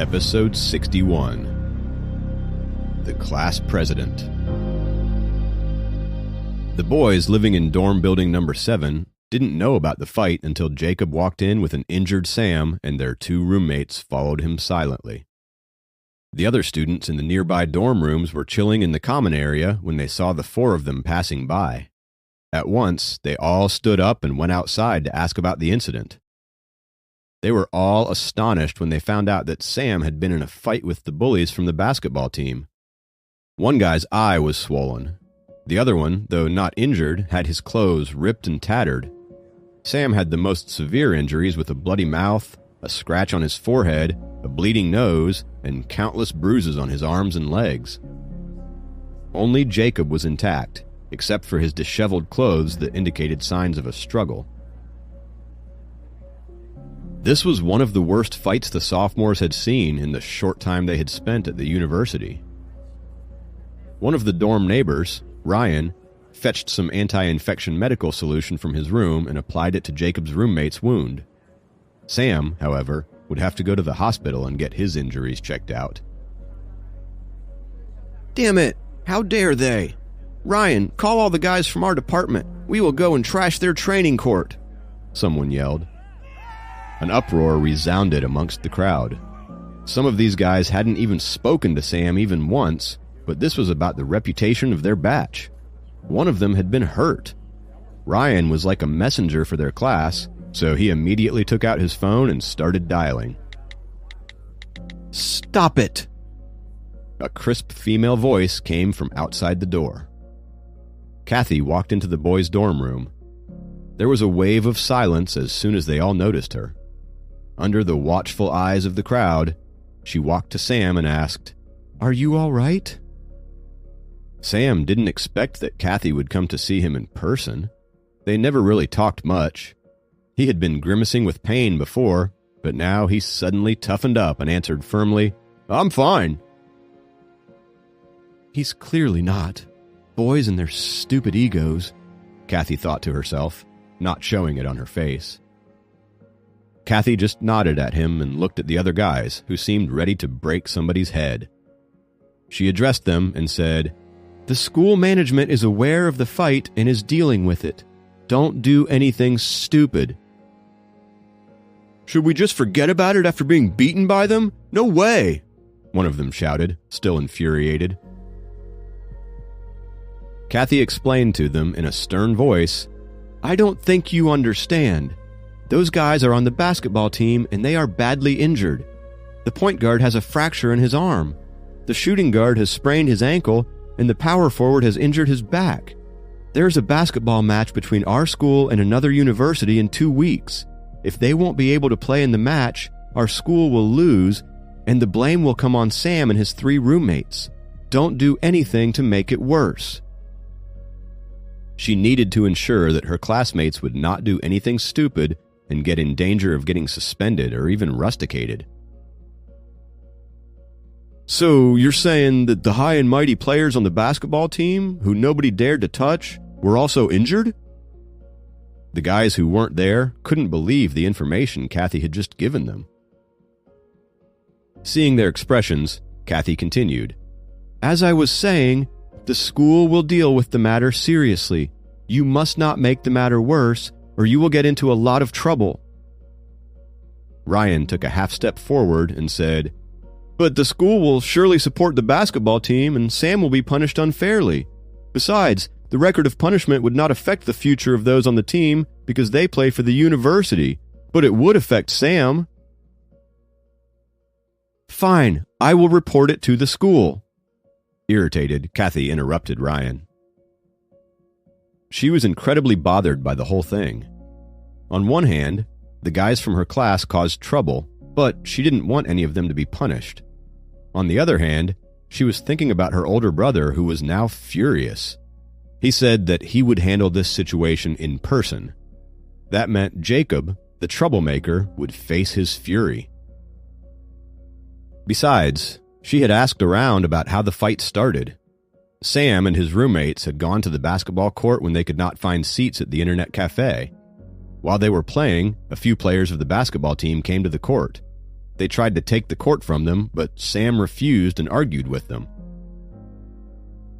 Episode 61. The Class President. The boys living in dorm building number 7 didn't know about the fight until Jacob walked in with an injured Sam and their 2 roommates followed him silently. The other students in the nearby dorm rooms were chilling in the common area when they saw the 4 of them passing by. At once, they all stood up and went outside to ask about the incident. They were all astonished when they found out that Sam had been in a fight with the bullies from the basketball team. One guy's eye was swollen. The other one, though not injured, had his clothes ripped and tattered. Sam had the most severe injuries with a bloody mouth, a scratch on his forehead, a bleeding nose, and countless bruises on his arms and legs. Only Jacob was intact, except for his disheveled clothes that indicated signs of a struggle. This was one of the worst fights the sophomores had seen in the short time they had spent at the university. One of the dorm neighbors, Ryan, fetched some anti-infection medical solution from his room and applied it to Jacob's roommate's wound. Sam, however, would have to go to the hospital and get his injuries checked out. "Damn it! How dare they! Ryan, call all the guys from our department. We will go and trash their training court," someone yelled. An uproar resounded amongst the crowd. Some of these guys hadn't even spoken to Sam even once, but this was about the reputation of their batch. One of them had been hurt. Ryan was like a messenger for their class, so he immediately took out his phone and started dialing. "Stop it!" A crisp female voice came from outside the door. Kathy walked into the boys' dorm room. There was a wave of silence as soon as they all noticed her. Under the watchful eyes of the crowd, she walked to Sam and asked, "Are you all right?" Sam didn't expect that Kathy would come to see him in person. They never really talked much. He had been grimacing with pain before, but now he suddenly toughened up and answered firmly, "I'm fine." "He's clearly not. Boys and their stupid egos," Kathy thought to herself, not showing it on her face. Kathy just nodded at him and looked at the other guys, who seemed ready to break somebody's head. She addressed them and said, "The school management is aware of the fight and is dealing with it. Don't do anything stupid." "Should we just forget about it after being beaten by them? No way!" one of them shouted, still infuriated. Kathy explained to them in a stern voice, "I don't think you understand. Those guys are on the basketball team and they are badly injured. The point guard has a fracture in his arm. The shooting guard has sprained his ankle and the power forward has injured his back. There's a basketball match between our school and another university in 2 weeks. If they won't be able to play in the match, our school will lose and the blame will come on Sam and his 3 roommates. Don't do anything to make it worse." She needed to ensure that her classmates would not do anything stupid and get in danger of getting suspended or even rusticated. "So you're saying that the high and mighty players on the basketball team, who nobody dared to touch, were also injured?" The guys who weren't there couldn't believe the information Kathy had just given them. Seeing their expressions, Kathy continued, "As I was saying, the school will deal with the matter seriously. You must not make the matter worse, or you will get into a lot of trouble." Ryan took a half step forward and said, "But the school will surely support the basketball team and Sam will be punished unfairly. Besides, the record of punishment would not affect the future of those on the team because they play for the university, but it would affect Sam." "Fine, I will report it to the school." Irritated, Kathy interrupted Ryan. She was incredibly bothered by the whole thing. On one hand, the guys from her class caused trouble, but she didn't want any of them to be punished. On the other hand, she was thinking about her older brother, who was now furious. He said that he would handle this situation in person. That meant Jacob, the troublemaker, would face his fury. Besides, she had asked around about how the fight started. Sam and his roommates had gone to the basketball court when they could not find seats at the internet cafe. While they were playing, a few players of the basketball team came to the court. They tried to take the court from them, but Sam refused and argued with them.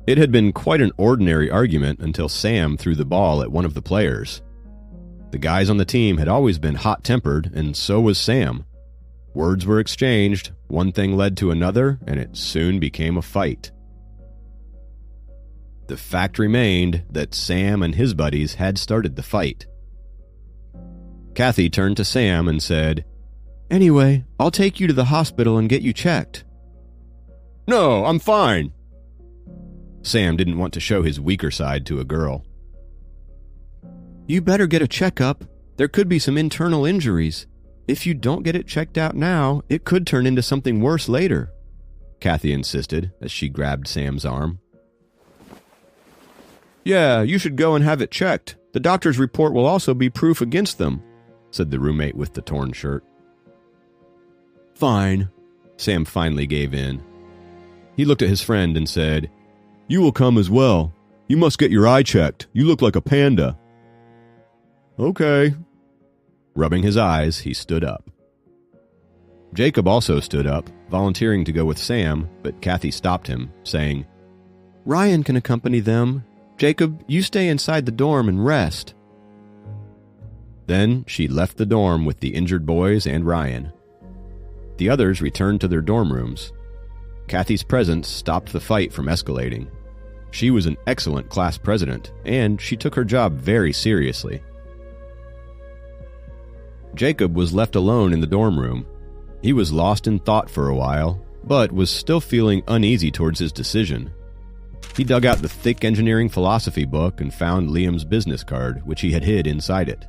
It had been quite an ordinary argument until Sam threw the ball at one of the players. The guys on the team had always been hot-tempered, and so was Sam. Words were exchanged, one thing led to another, and it soon became a fight. The fact remained that Sam and his buddies had started the fight. Kathy turned to Sam and said, "Anyway, I'll take you to the hospital and get you checked." "No, I'm fine." Sam didn't want to show his weaker side to a girl. "You better get a checkup. There could be some internal injuries. If you don't get it checked out now, it could turn into something worse later," Kathy insisted as she grabbed Sam's arm. "Yeah, you should go and have it checked. The doctor's report will also be proof against them," said the roommate with the torn shirt. "Fine." Sam finally gave in. He looked at his friend and said, "You will come as well. You must get your eye checked. You look like a panda." "Okay." Rubbing his eyes, he stood up. Jacob also stood up, volunteering to go with Sam, but Kathy stopped him, saying, "Ryan can accompany them. Jacob, you stay inside the dorm and rest." Then she left the dorm with the injured boys and Ryan. The others returned to their dorm rooms. Kathy's presence stopped the fight from escalating. She was an excellent class president, and she took her job very seriously. Jacob was left alone in the dorm room. He was lost in thought for a while, but was still feeling uneasy towards his decision. He dug out the thick engineering philosophy book and found Liam's business card, which he had hid inside it.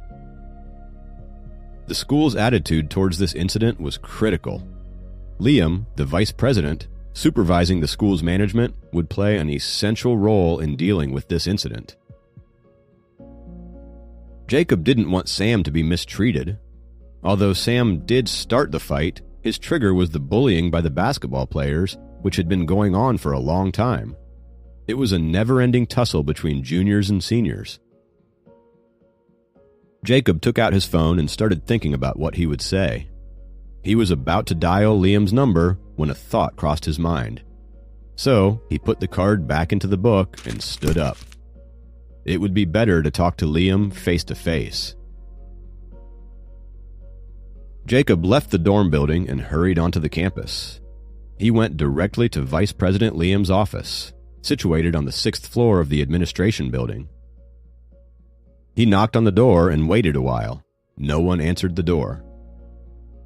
The school's attitude towards this incident was critical. Liam, the vice president, supervising the school's management, would play an essential role in dealing with this incident. Jacob didn't want Sam to be mistreated. Although Sam did start the fight, his trigger was the bullying by the basketball players, which had been going on for a long time. It was a never-ending tussle between juniors and seniors. Jacob took out his phone and started thinking about what he would say. He was about to dial Liam's number when a thought crossed his mind. So he put the card back into the book and stood up. It would be better to talk to Liam face to face. Jacob left the dorm building and hurried onto the campus. He went directly to Vice President Liam's office, situated on the 6th floor of the administration building. He knocked on the door and waited a while. No one answered the door.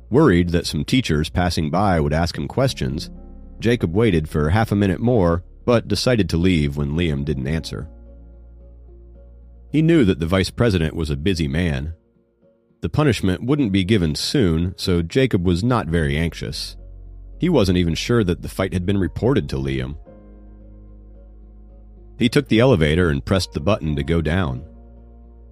Worried that some teachers passing by would ask him questions, Jacob waited for half a minute more, but decided to leave when Liam didn't answer. He knew that the vice president was a busy man. The punishment wouldn't be given soon, so Jacob was not very anxious. He wasn't even sure that the fight had been reported to Liam. He took the elevator and pressed the button to go down.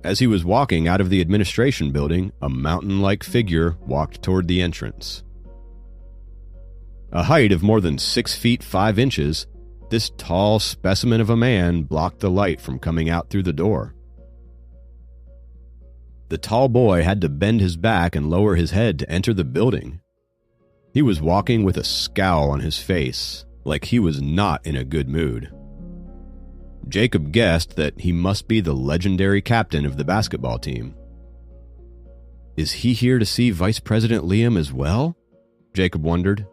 As he was walking out of the administration building, a mountain-like figure walked toward the entrance. A height of more than 6 feet 5 inches, this tall specimen of a man blocked the light from coming out through the door. The tall boy had to bend his back and lower his head to enter the building. He was walking with a scowl on his face, like he was not in a good mood. Jacob guessed that he must be the legendary captain of the basketball team. Is he here to see Vice President Liam as well? Jacob wondered.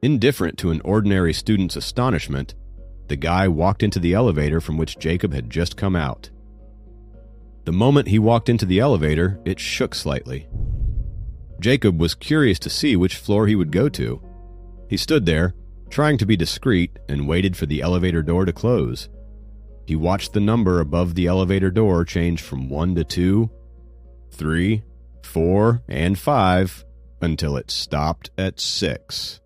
Indifferent to an ordinary student's astonishment, the guy walked into the elevator from which Jacob had just come out. The moment he walked into the elevator, it shook slightly. Jacob was curious to see which floor he would go to. He stood there, trying to be discreet, and waited for the elevator door to close. He watched the number above the elevator door change from 1 to 2, 3, 4, and 5, until it stopped at 6.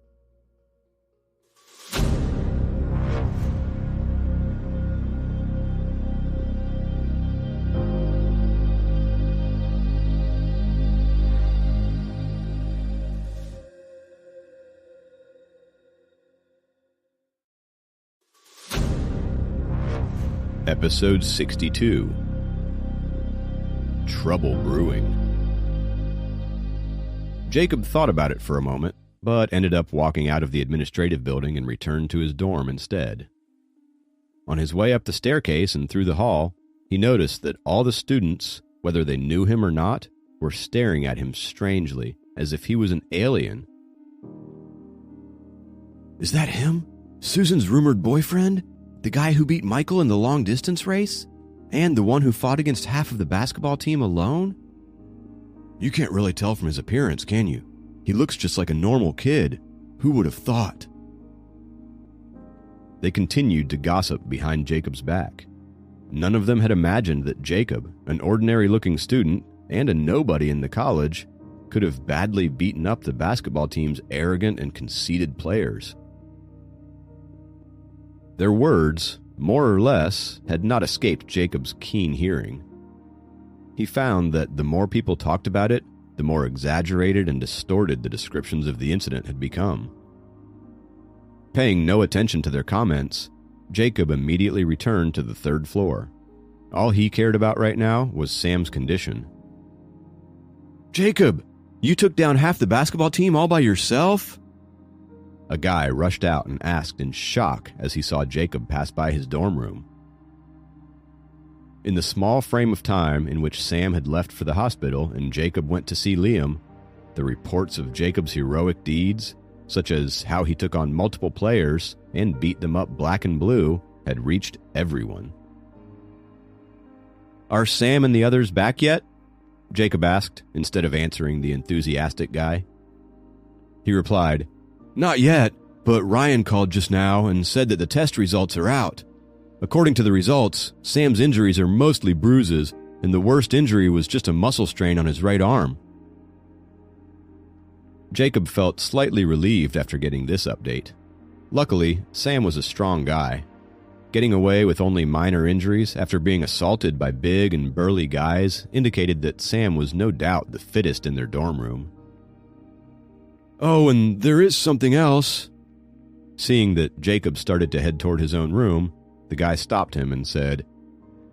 Episode 62. Trouble Brewing. Jacob thought about it for a moment, but ended up walking out of the administrative building and returned to his dorm instead. On his way up the staircase and through the hall, he noticed that all the students, whether they knew him or not, were staring at him strangely, as if he was an alien. Is that him? Susan's rumored boyfriend? The guy who beat Michael in the long-distance race? And the one who fought against half of the basketball team alone? You can't really tell from his appearance, can you? He looks just like a normal kid. Who would have thought? They continued to gossip behind Jacob's back. None of them had imagined that Jacob, an ordinary-looking student and a nobody in the college, could have badly beaten up the basketball team's arrogant and conceited players. Their words, more or less, had not escaped Jacob's keen hearing. He found that the more people talked about it, the more exaggerated and distorted the descriptions of the incident had become. Paying no attention to their comments, Jacob immediately returned to the third floor. All he cared about right now was Sam's condition. Jacob, you took down half the basketball team all by yourself? A guy rushed out and asked in shock as he saw Jacob pass by his dorm room. In the small frame of time in which Sam had left for the hospital and Jacob went to see Liam, the reports of Jacob's heroic deeds, such as how he took on multiple players and beat them up black and blue, had reached everyone. "Are Sam and the others back yet?" Jacob asked, instead of answering the enthusiastic guy. He replied, "Not yet, but Ryan called just now and said that the test results are out. According to the results, Sam's injuries are mostly bruises, and the worst injury was just a muscle strain on his right arm." Jacob felt slightly relieved after getting this update. Luckily, Sam was a strong guy. Getting away with only minor injuries after being assaulted by big and burly guys indicated that Sam was no doubt the fittest in their dorm room. "Oh, and there is something else." Seeing that Jacob started to head toward his own room, the guy stopped him and said,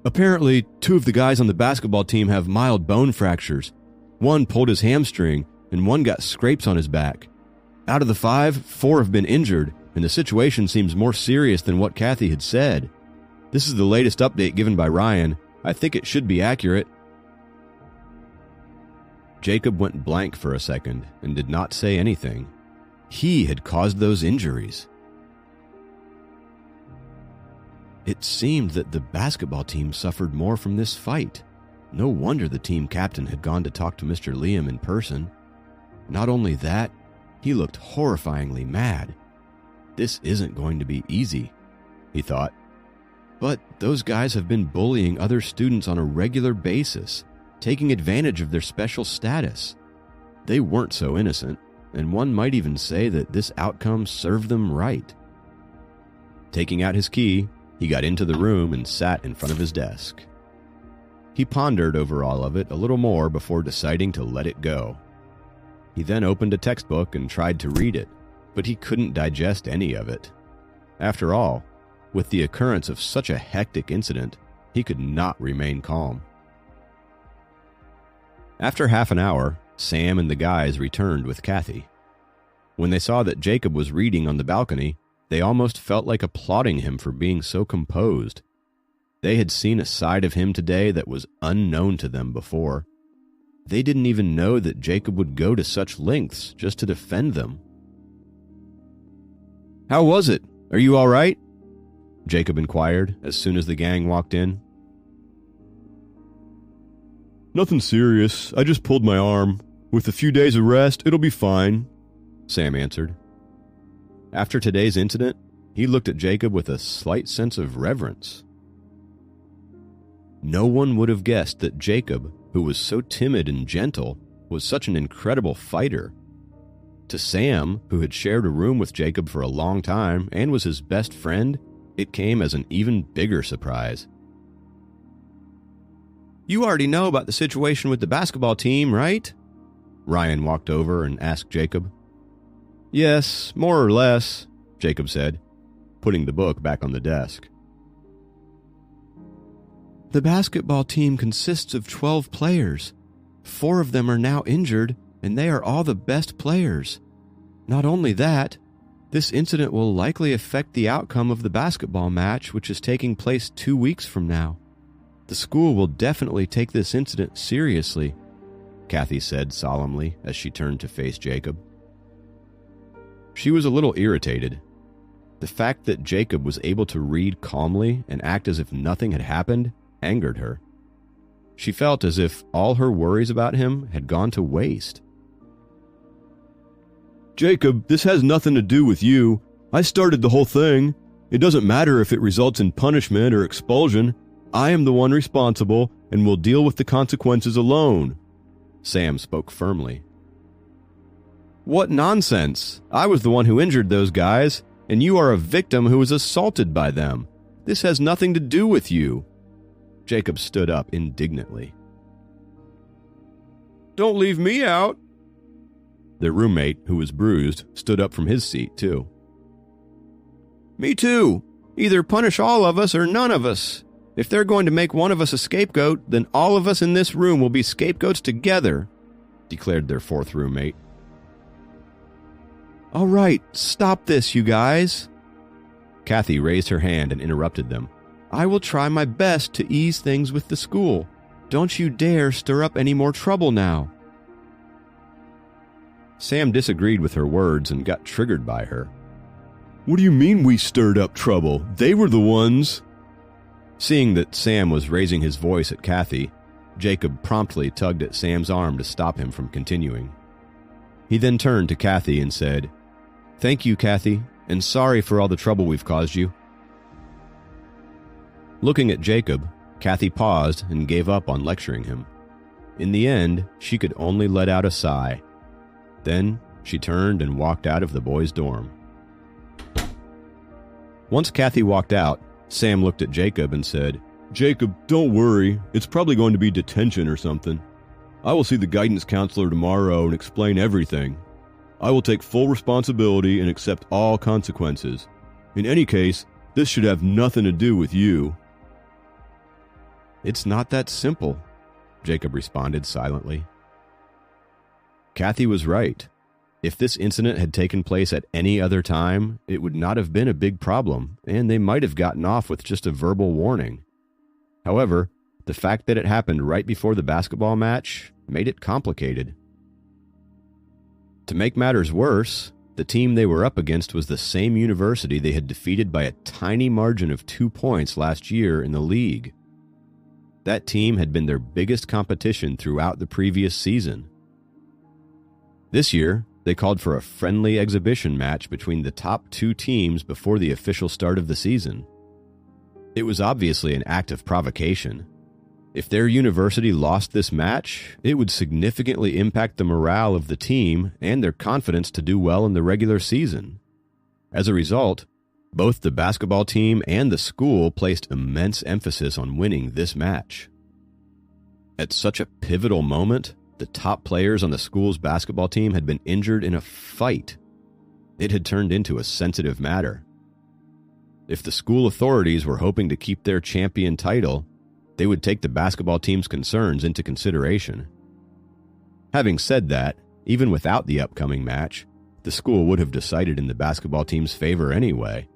"Apparently, 2 of the guys on the basketball team have mild bone fractures. One pulled his hamstring, and one got scrapes on his back. Out of the 5, 4 have been injured, and the situation seems more serious than what Kathy had said. This is the latest update given by Ryan. I think it should be accurate." Jacob went blank for a second and did not say anything. He had caused those injuries. It seemed that the basketball team suffered more from this fight. No wonder the team captain had gone to talk to Mr. Liam in person. Not only that, he looked horrifyingly mad. This isn't going to be easy, he thought. But those guys have been bullying other students on a regular basis, taking advantage of their special status. They weren't so innocent, and one might even say that this outcome served them right. Taking out his key, he got into the room and sat in front of his desk. He pondered over all of it a little more before deciding to let it go. He then opened a textbook and tried to read it, but he couldn't digest any of it. After all, with the occurrence of such a hectic incident, he could not remain calm. After half an hour, Sam and the guys returned with Kathy. When they saw that Jacob was reading on the balcony, they almost felt like applauding him for being so composed. They had seen a side of him today that was unknown to them before. They didn't even know that Jacob would go to such lengths just to defend them. "How was it? Are you all right?" Jacob inquired as soon as the gang walked in. "Nothing serious. I just pulled my arm. With a few days of rest, it'll be fine," Sam answered. After today's incident, he looked at Jacob with a slight sense of reverence. No one would have guessed that Jacob, who was so timid and gentle, was such an incredible fighter. To Sam, who had shared a room with Jacob for a long time and was his best friend, it came as an even bigger surprise. "You already know about the situation with the basketball team, right?" Ryan walked over and asked Jacob. "Yes, more or less," Jacob said, putting the book back on the desk. "The basketball team consists of 12 players. 4 of them are now injured, and they are all the best players. Not only that, this incident will likely affect the outcome of the basketball match, which is taking place 2 weeks from now. The school will definitely take this incident seriously, Kathy said solemnly as she turned to face Jacob. She was a little irritated. The fact that Jacob was able to read calmly and act as if nothing had happened angered her. She felt as if all her worries about him had gone to waste. Jacob, this has nothing to do with you. I started the whole thing. It doesn't matter if it results in punishment or expulsion. I am the one responsible and will deal with the consequences alone. Sam spoke firmly. What nonsense! I was the one who injured those guys, and you are a victim who was assaulted by them. This has nothing to do with you. Jacob stood up indignantly. Don't leave me out. Their roommate, who was bruised, stood up from his seat, too. Me too. Either punish all of us or none of us. If they're going to make one of us a scapegoat, then all of us in this room will be scapegoats together, declared their fourth roommate. All right, stop this, you guys. Kathy raised her hand and interrupted them. I will try my best to ease things with the school. Don't you dare stir up any more trouble now. Sam disagreed with her words and got triggered by her. What do you mean we stirred up trouble? They were the ones. Seeing that Sam was raising his voice at Kathy, Jacob promptly tugged at Sam's arm to stop him from continuing. He then turned to Kathy and said, "Thank you, Kathy, and sorry for all the trouble we've caused you." Looking at Jacob, Kathy paused and gave up on lecturing him. In the end, she could only let out a sigh. Then she turned and walked out of the boys' dorm. Once Kathy walked out, Sam looked at Jacob and said, Jacob, don't worry. It's probably going to be detention or something. I will see the guidance counselor tomorrow and explain everything. I will take full responsibility and accept all consequences. In any case, this should have nothing to do with you. It's not that simple, Jacob responded silently. Kathy was right. If this incident had taken place at any other time, it would not have been a big problem, and they might have gotten off with just a verbal warning. However, the fact that it happened right before the basketball match made it complicated. To make matters worse, the team they were up against was the same university they had defeated by a tiny margin of 2 points last year in the league. That team had been their biggest competition throughout the previous season. This year, they called for a friendly exhibition match between the top 2 teams before the official start of the season. It was obviously an act of provocation. If their university lost this match, it would significantly impact the morale of the team and their confidence to do well in the regular season. As a result, both the basketball team and the school placed immense emphasis on winning this match. At such a pivotal moment, the top players on the school's basketball team had been injured in a fight. It had turned into a sensitive matter. If the school authorities were hoping to keep their champion title, they would take the basketball team's concerns into consideration. Having said that, even without the upcoming match, the school would have decided in the basketball team's favor anyway.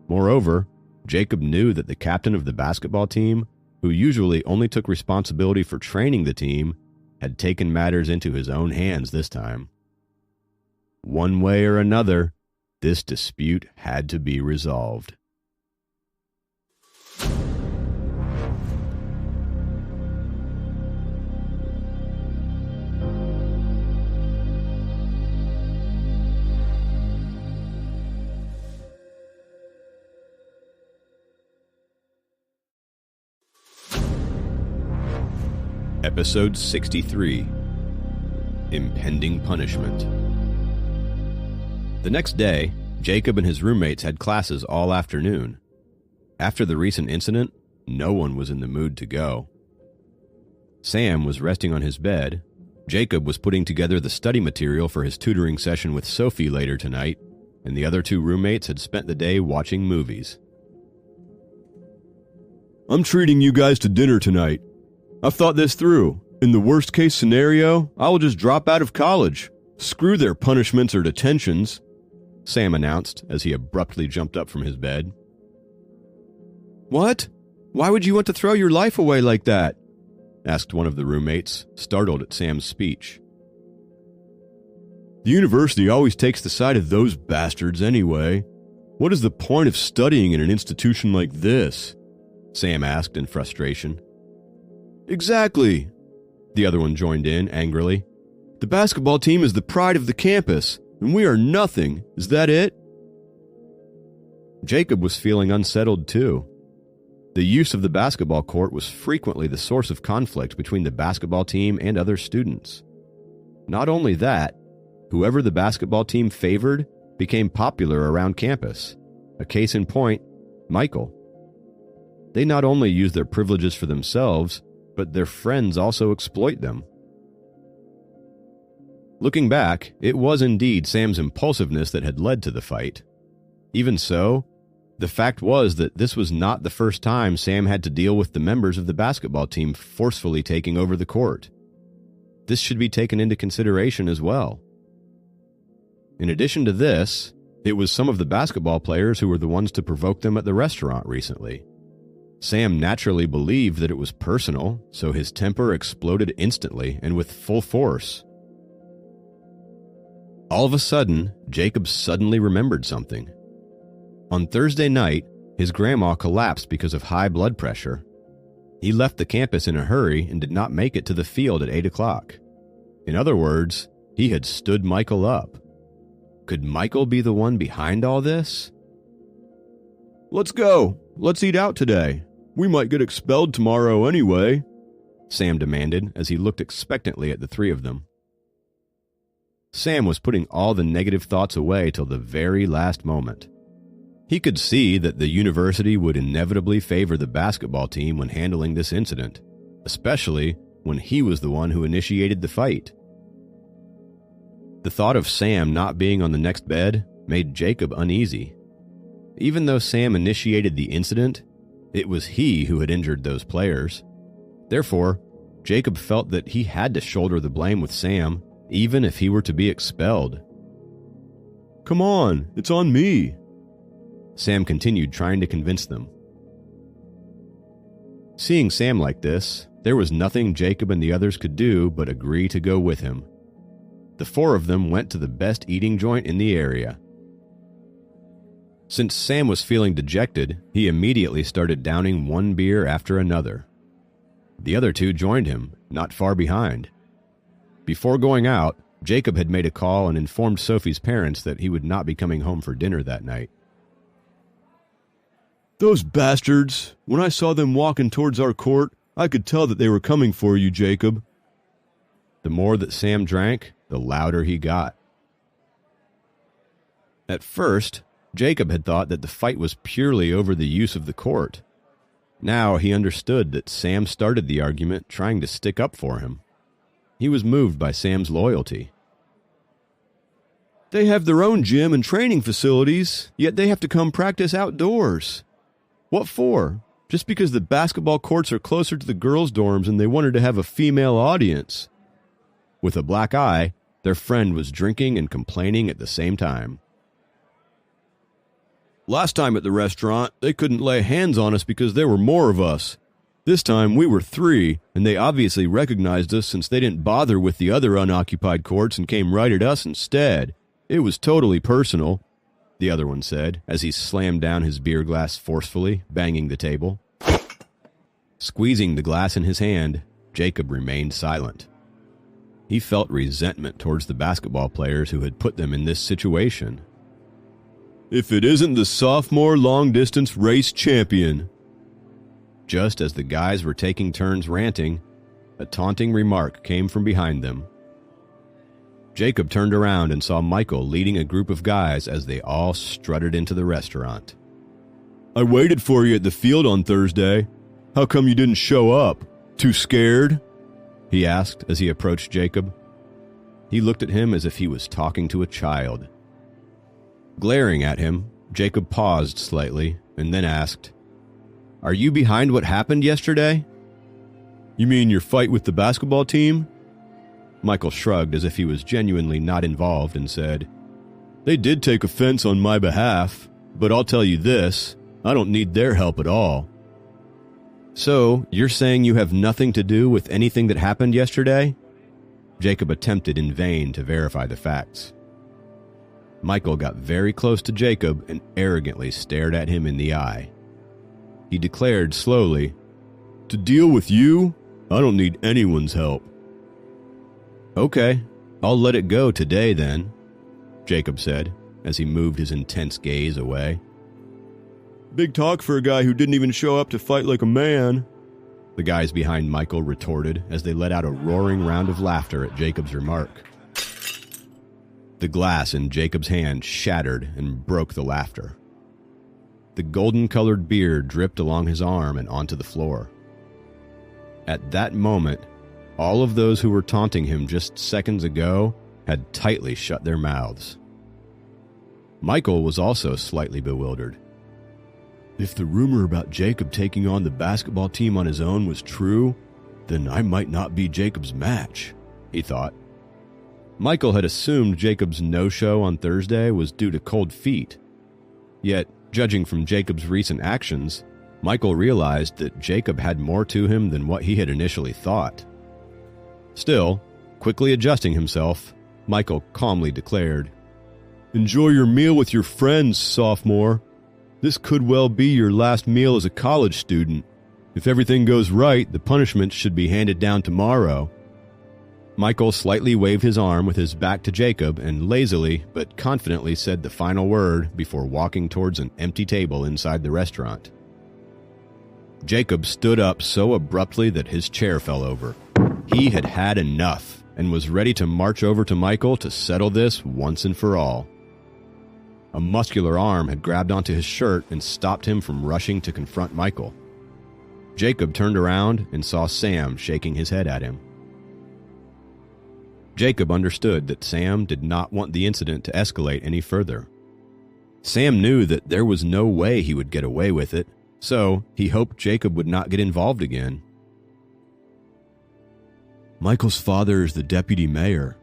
Moreover, Jacob knew that the captain of the basketball team, who usually only took responsibility for training the team, had taken matters into his own hands this time. One way or another, this dispute had to be resolved. Episode 63, Impending Punishment. The next day, Jacob and his roommates had classes all afternoon. After the recent incident, no one was in the mood to go. Sam was resting on his bed. Jacob was putting together the study material for his tutoring session with Sophie later tonight, and the other 2 roommates had spent the day watching movies. I'm treating you guys to dinner tonight. I've thought this through. In the worst-case scenario, I will just drop out of college. Screw their punishments or detentions," Sam announced as he abruptly jumped up from his bed. "What? Why would you want to throw your life away like that?" asked one of the roommates, startled at Sam's speech. "The university always takes the side of those bastards anyway. What is the point of studying in an institution like this?" Sam asked in frustration. "Exactly," the other one joined in angrily. "The basketball team is the pride of the campus, and we are nothing. Is that it?" Jacob was feeling unsettled too. The use of the basketball court was frequently the source of conflict between the basketball team and other students. Not only that, whoever the basketball team favored became popular around campus. A case in point, Michael. They not only use their privileges for themselves, but their friends also exploit them. Looking back, it was indeed Sam's impulsiveness that had led to the fight. Even so, the fact was that this was not the first time Sam had to deal with the members of the basketball team forcefully taking over the court. This should be taken into consideration as well. In addition to this, it was some of the basketball players who were the ones to provoke them at the restaurant recently. Sam naturally believed that it was personal, so his temper exploded instantly and with full force. All of a sudden, Jacob suddenly remembered something. On Thursday night, his grandma collapsed because of high blood pressure. He left the campus in a hurry and did not make it to the field at 8 o'clock. In other words, he had stood Michael up. Could Michael be the one behind all this? "Let's go. Let's eat out today. We might get expelled tomorrow anyway," Sam demanded as he looked expectantly at the three of them. Sam was putting all the negative thoughts away till the very last moment. He could see that the university would inevitably favor the basketball team when handling this incident, especially when he was the one who initiated the fight. The thought of Sam not being on the next bed made Jacob uneasy. Even though Sam initiated the incident, it was he who had injured those players. Therefore, Jacob felt that he had to shoulder the blame with Sam, even if he were to be expelled. "Come on, it's on me," Sam continued trying to convince them. Seeing Sam like this, there was nothing Jacob and the others could do but agree to go with him. The four of them went to the best eating joint in the area. Since Sam was feeling dejected, he immediately started downing one beer after another. The other two joined him, not far behind. Before going out, Jacob had made a call and informed Sophie's parents that he would not be coming home for dinner that night. "Those bastards! When I saw them walking towards our court, I could tell that they were coming for you, Jacob." The more that Sam drank, the louder he got. At first, Jacob had thought that the fight was purely over the use of the court. Now he understood that Sam started the argument trying to stick up for him. He was moved by Sam's loyalty. "They have their own gym and training facilities, yet they have to come practice outdoors. What for? Just because the basketball courts are closer to the girls' dorms and they wanted to have a female audience." With a black eye, their friend was drinking and complaining at the same time. "Last time at the restaurant, they couldn't lay hands on us because there were more of us. This time we were 3, and they obviously recognized us since they didn't bother with the other unoccupied courts and came right at us instead. It was totally personal," the other one said as he slammed down his beer glass forcefully, banging the table. Squeezing the glass in his hand, Jacob remained silent. He felt resentment towards the basketball players who had put them in this situation. "If it isn't the sophomore long-distance race champion." Just as the guys were taking turns ranting, a taunting remark came from behind them. Jacob turned around and saw Michael leading a group of guys as they all strutted into the restaurant. "I waited for you at the field on Thursday. How come you didn't show up? Too scared?" he asked as he approached Jacob. He looked at him as if he was talking to a child. Glaring at him, Jacob paused slightly and then asked, "Are you behind what happened yesterday?" You mean your fight with the basketball team? Michael shrugged as if he was genuinely not involved and said, They did take offense on my behalf, but I'll tell you this, I don't need their help at all. So, you're saying you have nothing to do with anything that happened yesterday? Jacob attempted in vain to verify the facts. Michael got very close to Jacob and arrogantly stared at him in the eye. He declared slowly, To deal with you, I don't need anyone's help. Okay, I'll let it go today then, Jacob said as he moved his intense gaze away. Big talk for a guy who didn't even show up to fight like a man, the guys behind Michael retorted as they let out a roaring round of laughter at Jacob's remark. The glass in Jacob's hand shattered and broke the laughter. The golden-colored beer dripped along his arm and onto the floor. At that moment, all of those who were taunting him just seconds ago had tightly shut their mouths. Michael was also slightly bewildered. If the rumor about Jacob taking on the basketball team on his own was true, then I might not be Jacob's match, he thought. Michael had assumed Jacob's no-show on Thursday was due to cold feet. Yet, judging from Jacob's recent actions, Michael realized that Jacob had more to him than what he had initially thought. Still, quickly adjusting himself, Michael calmly declared, Enjoy your meal with your friends, sophomore. This could well be your last meal as a college student. If everything goes right, the punishment should be handed down tomorrow. Michael slightly waved his arm with his back to Jacob and lazily but confidently said the final word before walking towards an empty table inside the restaurant. Jacob stood up so abruptly that his chair fell over. He had had enough and was ready to march over to Michael to settle this once and for all. A muscular arm had grabbed onto his shirt and stopped him from rushing to confront Michael. Jacob turned around and saw Sam shaking his head at him. Jacob understood that Sam did not want the incident to escalate any further. Sam knew that there was no way he would get away with it, so he hoped Jacob would not get involved again. Michael's father is the deputy mayor.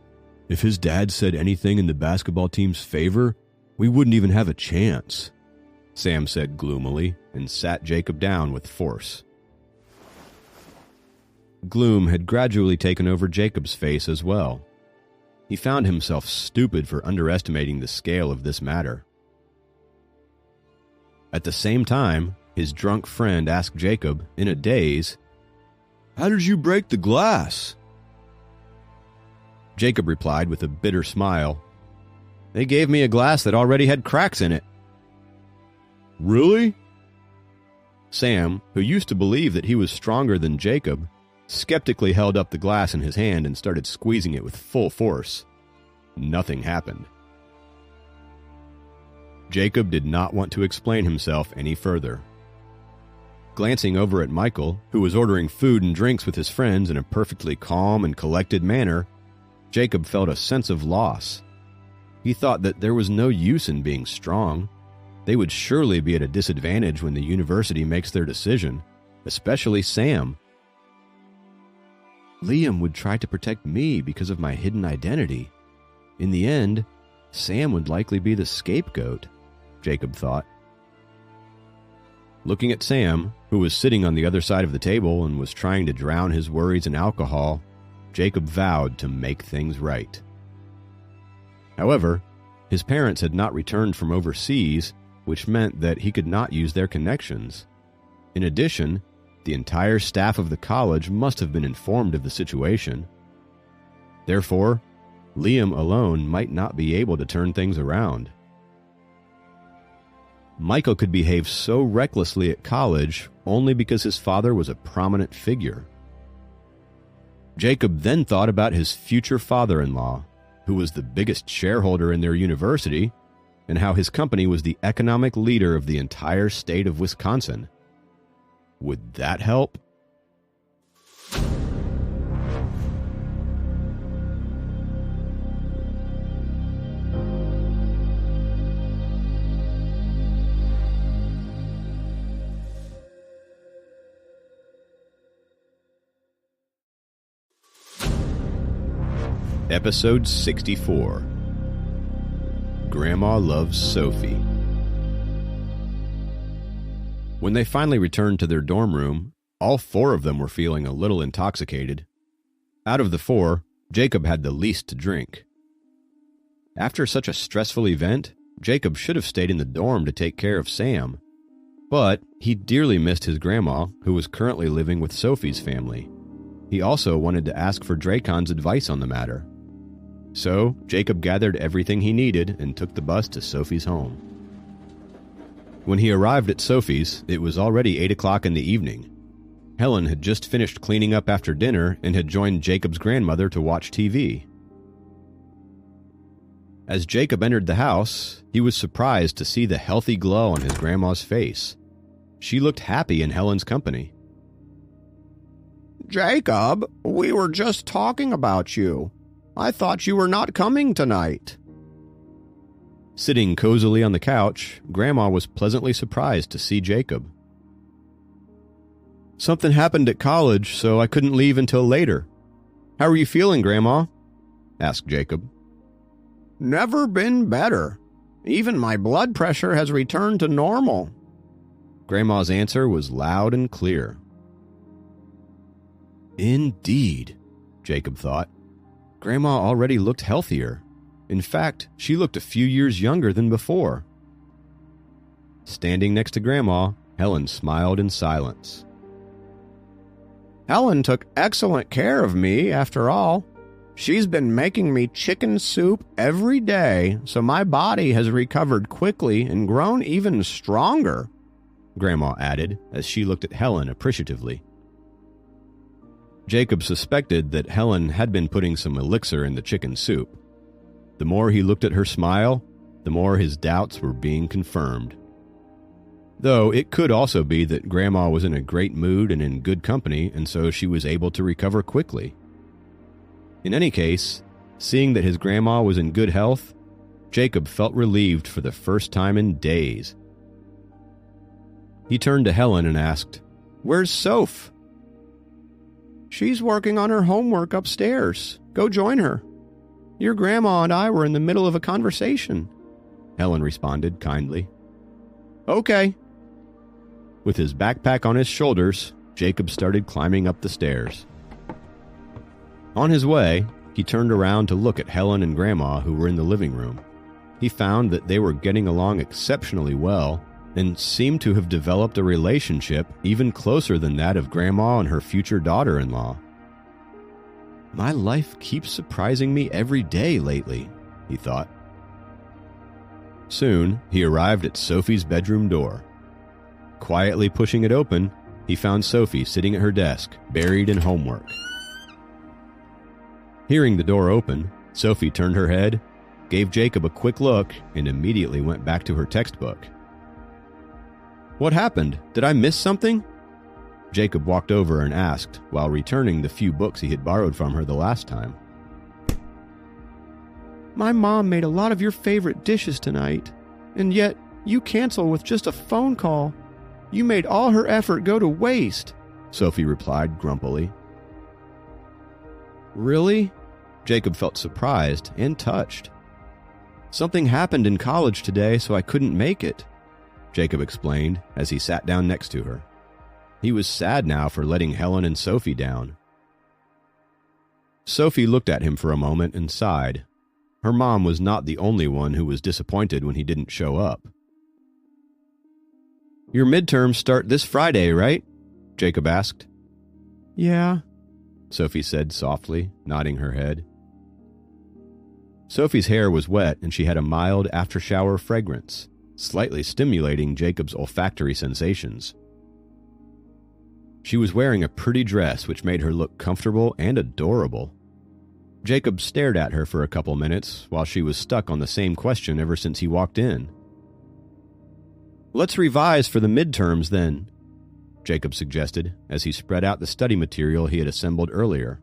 If his dad said anything in the basketball team's favor, we wouldn't even have a chance, Sam said gloomily and sat Jacob down with force. Gloom had gradually taken over Jacob's face as well. He found himself stupid for underestimating the scale of this matter. At the same time, his drunk friend asked Jacob, in a daze, How did you break the glass? Jacob replied with a bitter smile, They gave me a glass that already had cracks in it. Really? Sam, who used to believe that he was stronger than Jacob, skeptically held up the glass in his hand and started squeezing it with full force. Nothing happened. Jacob did not want to explain himself any further. Glancing over at Michael, who was ordering food and drinks with his friends in a perfectly calm and collected manner, Jacob felt a sense of loss. He thought that there was no use in being strong. They would surely be at a disadvantage when the university makes their decision, especially Sam. Liam would try to protect me because of my hidden identity. In the end, Sam would likely be the scapegoat, Jacob thought. Looking at Sam, who was sitting on the other side of the table and was trying to drown his worries in alcohol, Jacob vowed to make things right. However, his parents had not returned from overseas, which meant that he could not use their connections. In addition, the entire staff of the college must have been informed of the situation. Therefore, Liam alone might not be able to turn things around. Michael could behave so recklessly at college only because his father was a prominent figure. Jacob then thought about his future father-in-law, who was the biggest shareholder in their university, and how his company was the economic leader of the entire state of Wisconsin. Would that help? Episode 64. Grandma Loves Sophie. When they finally returned to their dorm room, all four of them were feeling a little intoxicated. Out of the four, Jacob had the least to drink. After such a stressful event, Jacob should have stayed in the dorm to take care of Sam. But he dearly missed his grandma, who was currently living with Sophie's family. He also wanted to ask for Dracon's advice on the matter. So, Jacob gathered everything he needed and took the bus to Sophie's home. When he arrived at Sophie's, it was already 8 o'clock in the evening. Helen had just finished cleaning up after dinner and had joined Jacob's grandmother to watch TV. As Jacob entered the house, he was surprised to see the healthy glow on his grandma's face. She looked happy in Helen's company. Jacob, we were just talking about you. I thought you were not coming tonight. Sitting cozily on the couch, Grandma was pleasantly surprised to see Jacob. Something happened at college, so I couldn't leave until later. How are you feeling, Grandma? Asked Jacob. Never been better. Even my blood pressure has returned to normal. Grandma's answer was loud and clear. Indeed, Jacob thought. Grandma already looked healthier. In fact, she looked a few years younger than before. Standing next to Grandma, Helen smiled in silence. Helen took excellent care of me, after all. She's been making me chicken soup every day, so my body has recovered quickly and grown even stronger, Grandma added as she looked at Helen appreciatively. Jacob suspected that Helen had been putting some elixir in the chicken soup. The more he looked at her smile, the more his doubts were being confirmed. Though it could also be that Grandma was in a great mood and in good company, and so she was able to recover quickly. In any case, seeing that his grandma was in good health, Jacob felt relieved for the first time in days. He turned to Helen and asked, "Where's Soph?" She's working on her homework upstairs. Go join her. Your grandma and I were in the middle of a conversation, Helen responded kindly. Okay. With his backpack on his shoulders, Jacob started climbing up the stairs. On his way, he turned around to look at Helen and Grandma, who were in the living room. He found that they were getting along exceptionally well and seemed to have developed a relationship even closer than that of Grandma and her future daughter-in-law. My life keeps surprising me every day lately, he thought. Soon, he arrived at Sophie's bedroom door. Quietly pushing it open, he found Sophie sitting at her desk, buried in homework. Hearing the door open, Sophie turned her head, gave Jacob a quick look, and immediately went back to her textbook. What happened? Did I miss something? Jacob walked over and asked, while returning the few books he had borrowed from her the last time. My mom made a lot of your favorite dishes tonight, and yet you cancel with just a phone call. You made all her effort go to waste, Sophie replied grumpily. Really? Jacob felt surprised and touched. Something happened in college today, so I couldn't make it, Jacob explained as he sat down next to her. He was sad now for letting Helen and Sophie down. Sophie looked at him for a moment and sighed. Her mom was not the only one who was disappointed when he didn't show up. Your midterms start this Friday, right? Jacob asked. Yeah, Sophie said softly, nodding her head. Sophie's hair was wet and she had a mild after-shower fragrance, slightly stimulating Jacob's olfactory sensations. She was wearing a pretty dress which made her look comfortable and adorable. Jacob stared at her for a couple minutes while she was stuck on the same question ever since he walked in. Let's revise for the midterms then, Jacob suggested as he spread out the study material he had assembled earlier.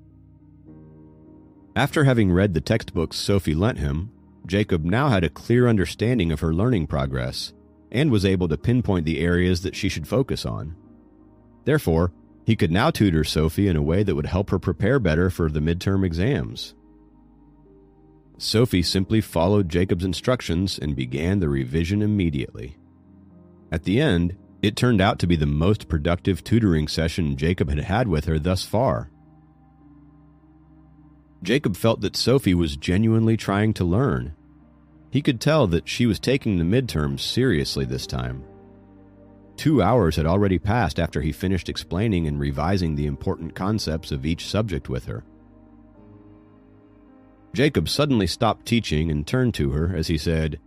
After having read the textbooks Sophie lent him, Jacob now had a clear understanding of her learning progress and was able to pinpoint the areas that she should focus on. Therefore, he could now tutor Sophie in a way that would help her prepare better for the midterm exams. Sophie simply followed Jacob's instructions and began the revision immediately. At the end, it turned out to be the most productive tutoring session Jacob had had with her thus far. Jacob felt that Sophie was genuinely trying to learn. He could tell that she was taking the midterms seriously this time. 2 hours had already passed after he finished explaining and revising the important concepts of each subject with her. Jacob suddenly stopped teaching and turned to her as he said,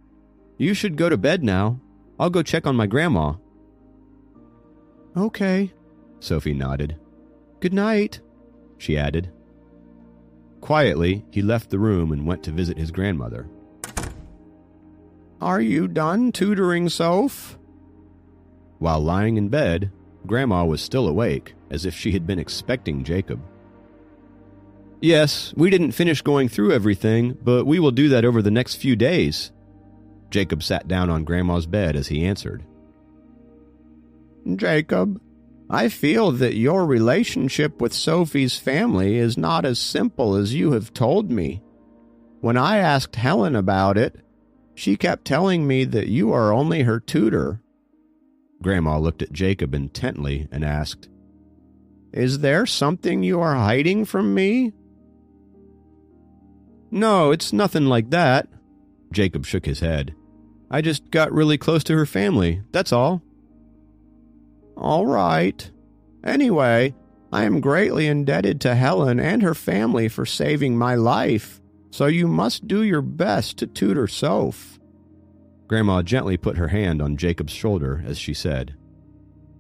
"You should go to bed now. I'll go check on my grandma." "Okay," Sophie nodded. "Good night," she added. Quietly, he left the room and went to visit his grandmother. "Are you done tutoring, Soph?" While lying in bed, Grandma was still awake, as if she had been expecting Jacob. "Yes, we didn't finish going through everything, but we will do that over the next few days." Jacob sat down on Grandma's bed as he answered. "Jacob, I feel that your relationship with Sophie's family is not as simple as you have told me. When I asked Helen about it, she kept telling me that you are only her tutor." Grandma looked at Jacob intently and asked, "Is there something you are hiding from me?" "No, it's nothing like that." Jacob shook his head. "I just got really close to her family, that's all." "All right. Anyway, I am greatly indebted to Helen and her family for saving my life, so you must do your best to tutor Soph." Grandma gently put her hand on Jacob's shoulder as she said.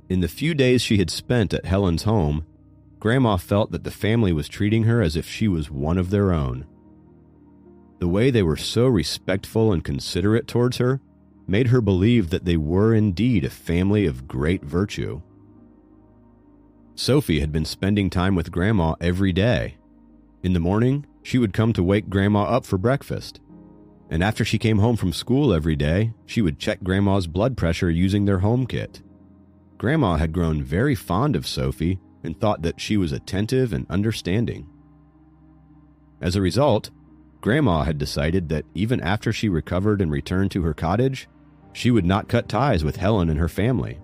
In the few days she had spent at Helen's home, Grandma felt that the family was treating her as if she was one of their own. The way they were so respectful and considerate towards her made her believe that they were indeed a family of great virtue. Sophie had been spending time with Grandma every day. In the morning, she would come to wake Grandma up for breakfast. And after she came home from school every day, she would check Grandma's blood pressure using their home kit. Grandma had grown very fond of Sophie and thought that she was attentive and understanding. As a result, Grandma had decided that even after she recovered and returned to her cottage, she would not cut ties with Helen and her family.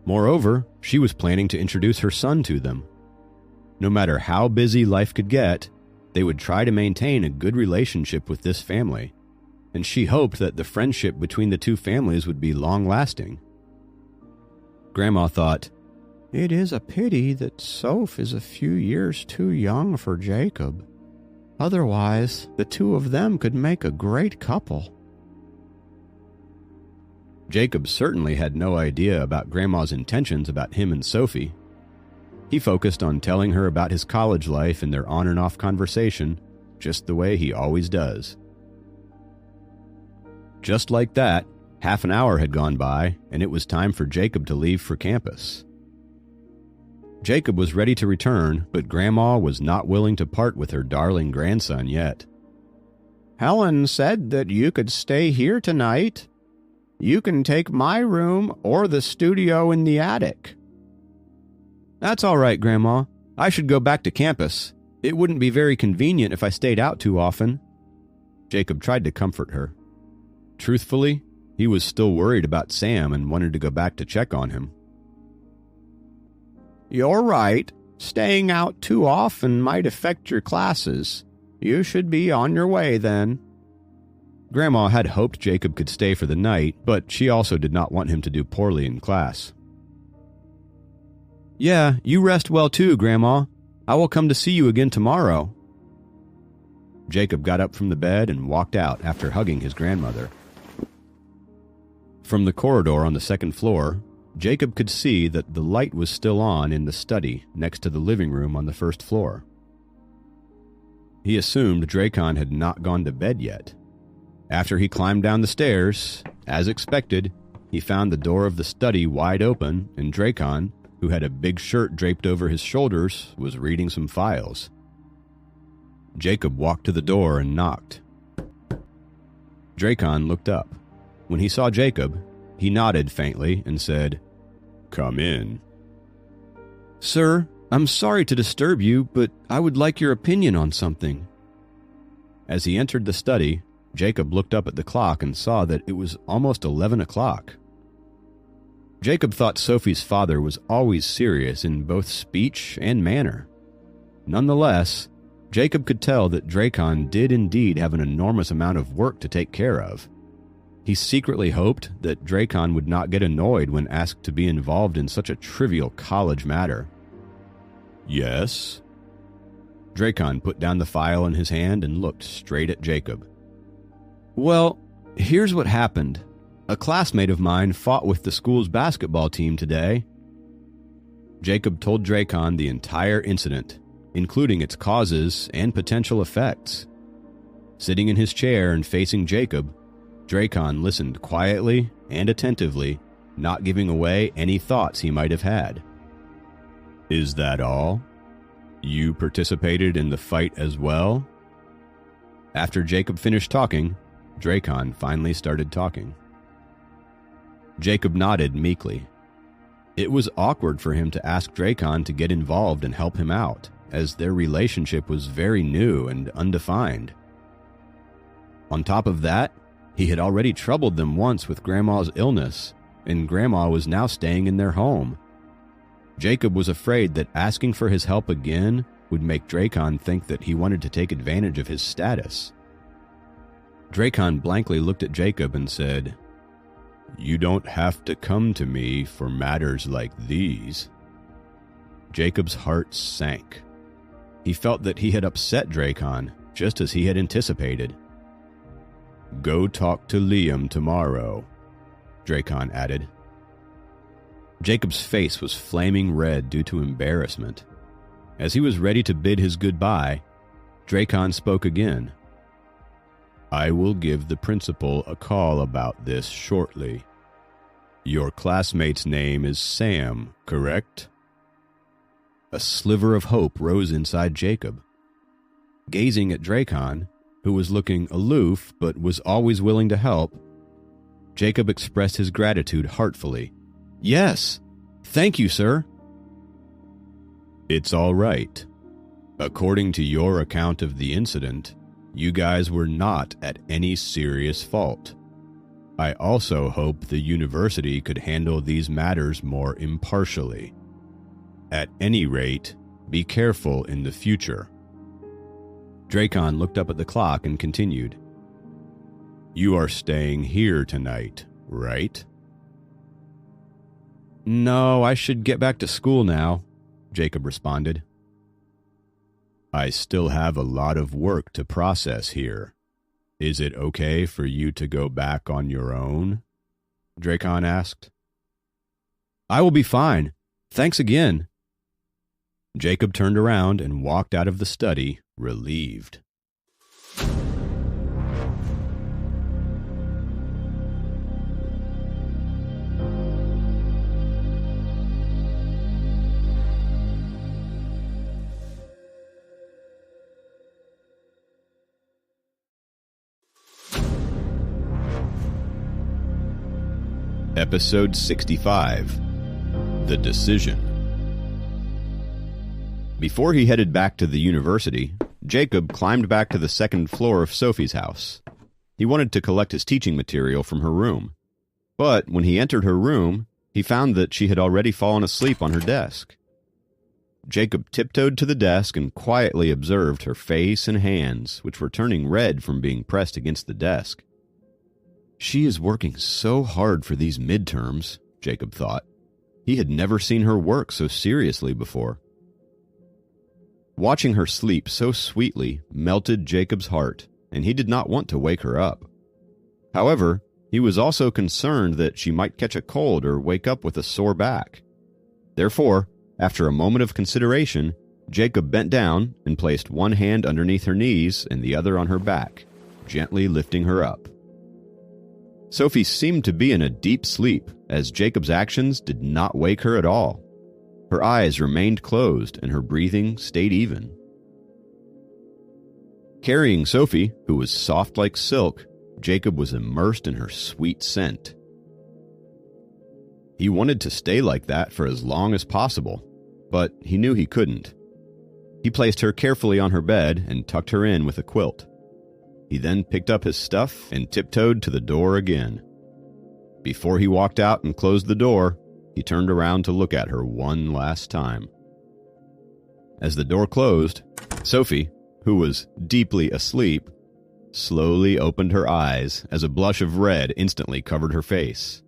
Moreover, she was planning to introduce her son to them. No matter how busy life could get, they would try to maintain a good relationship with this family, and she hoped that the friendship between the two families would be long-lasting. Grandma thought, "It is a pity that Soph is a few years too young for Jacob. Otherwise, the two of them could make a great couple." Jacob certainly had no idea about Grandma's intentions about him and Sophie. He focused on telling her about his college life and their on and off conversation, just the way he always does. Just like that, half an hour had gone by, and it was time for Jacob to leave for campus. Jacob was ready to return, but Grandma was not willing to part with her darling grandson yet. "Helen said that you could stay here tonight. You can take my room or the studio in the attic." "That's all right, Grandma. I should go back to campus. It wouldn't be very convenient if I stayed out too often." Jacob tried to comfort her. Truthfully, he was still worried about Sam and wanted to go back to check on him. "You're right. Staying out too often might affect your classes. You should be on your way then." Grandma had hoped Jacob could stay for the night, but she also did not want him to do poorly in class. "Yeah, you rest well too, Grandma. I will come to see you again tomorrow." Jacob got up from the bed and walked out after hugging his grandmother. From the corridor on the second floor, Jacob could see that the light was still on in the study next to the living room on the first floor. He assumed Dracon had not gone to bed yet. After he climbed down the stairs, as expected, he found the door of the study wide open, and Dracon, who had a big shirt draped over his shoulders, was reading some files. Jacob walked to the door and knocked. Dracon looked up. When he saw Jacob, he nodded faintly and said, "Come in." "Sir, I'm sorry to disturb you, but I would like your opinion on something." As he entered the study, Jacob looked up at the clock and saw that it was almost 11 o'clock. Jacob thought Sophie's father was always serious in both speech and manner. Nonetheless, Jacob could tell that Dracon did indeed have an enormous amount of work to take care of. He secretly hoped that Dracon would not get annoyed when asked to be involved in such a trivial college matter. Yes? Dracon put down the file in his hand and looked straight at Jacob. Well, here's what happened. A classmate of mine fought with the school's basketball team today. Jacob told Dracon the entire incident, including its causes and potential effects. Sitting in his chair and facing Jacob, Dracon listened quietly and attentively, not giving away any thoughts he might have had. Is that all? You participated in the fight as well? After Jacob finished talking, Dracon finally started talking. Jacob nodded meekly. It was awkward for him to ask Dracon to get involved and help him out, as their relationship was very new and undefined. On top of that, he had already troubled them once with Grandma's illness, and Grandma was now staying in their home. Jacob was afraid that asking for his help again would make Dracon think that he wanted to take advantage of his status. Dracon blankly looked at Jacob and said, You don't have to come to me for matters like these. Jacob's heart sank. He felt that he had upset Dracon, just as he had anticipated. Go talk to Liam tomorrow, Dracon added. Jacob's face was flaming red due to embarrassment. As he was ready to bid his goodbye, Dracon spoke again. I will give the principal a call about this shortly. Your classmate's name is Sam, correct? A sliver of hope rose inside Jacob. Gazing at Dracon, who was looking aloof but was always willing to help, Jacob expressed his gratitude heartfully. Yes, thank you, sir. It's all right. According to your account of the incident, you guys were not at any serious fault. I also hope the university could handle these matters more impartially. At any rate, be careful in the future. Dracon looked up at the clock and continued. You are staying here tonight, right? No, I should get back to school now, Jacob responded. I still have a lot of work to process here. Is it okay for you to go back on your own? Dracon asked. I will be fine. Thanks again. Jacob turned around and walked out of the study, relieved. Episode 65, The Decision. Before he headed back to the university, Jacob climbed back to the second floor of Sophie's house. He wanted to collect his teaching material from her room. But when he entered her room, he found that she had already fallen asleep on her desk. Jacob tiptoed to the desk and quietly observed her face and hands, which were turning red from being pressed against the desk. She is working so hard for these midterms, Jacob thought. He had never seen her work so seriously before. Watching her sleep so sweetly melted Jacob's heart, and he did not want to wake her up. However, he was also concerned that she might catch a cold or wake up with a sore back. Therefore, after a moment of consideration, Jacob bent down and placed one hand underneath her knees and the other on her back, gently lifting her up. Sophie seemed to be in a deep sleep, as Jacob's actions did not wake her at all. Her eyes remained closed and her breathing stayed even. Carrying Sophie, who was soft like silk, Jacob was immersed in her sweet scent. He wanted to stay like that for as long as possible, but he knew he couldn't. He placed her carefully on her bed and tucked her in with a quilt. He then picked up his stuff and tiptoed to the door again. Before he walked out and closed the door, he turned around to look at her one last time. As the door closed, Sophie, who was deeply asleep, slowly opened her eyes as a blush of red instantly covered her face.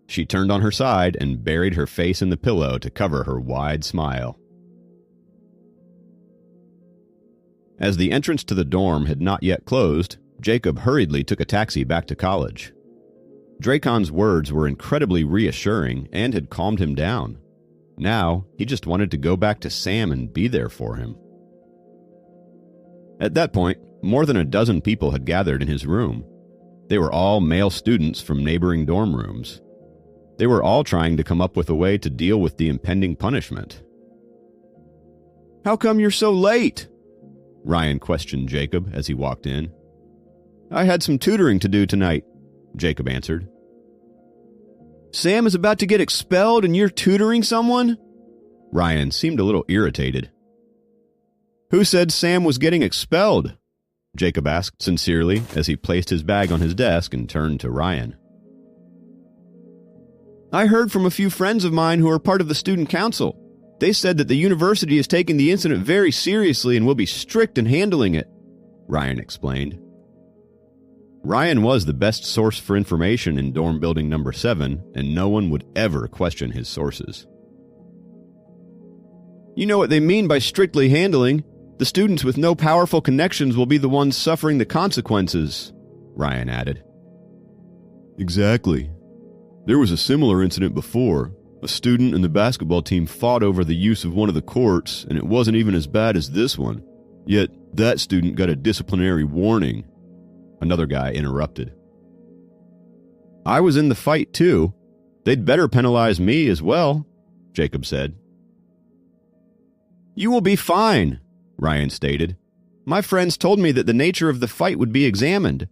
She turned on her side and buried her face in the pillow to cover her wide smile. As the entrance to the dorm had not yet closed, Jacob hurriedly took a taxi back to college. Dracon's words were incredibly reassuring and had calmed him down. Now, he just wanted to go back to Sam and be there for him. At that point, more than a dozen people had gathered in his room. They were all male students from neighboring dorm rooms. They were all trying to come up with a way to deal with the impending punishment. "How come you're so late?" Ryan questioned Jacob as he walked in. "I had some tutoring to do tonight," Jacob answered. "Sam is about to get expelled and you're tutoring someone?" Ryan seemed a little irritated. "Who said Sam was getting expelled?" Jacob asked sincerely as he placed his bag on his desk and turned to Ryan. "I heard from a few friends of mine who are part of the student council. They said that the university is taking the incident very seriously and will be strict in handling it," Ryan explained. Ryan was the best source for information in dorm building number 7, and no one would ever question his sources. "You know what they mean by strictly handling. The students with no powerful connections will be the ones suffering the consequences," Ryan added. Exactly. There was a similar incident before. A student and the basketball team fought over the use of one of the courts, and it wasn't even as bad as this one. Yet, that student got a disciplinary warning. Another guy interrupted. "I was in the fight too. They'd better penalize me as well," Jacob said. "You will be fine," Ryan stated. "My friends told me that the nature of the fight would be examined.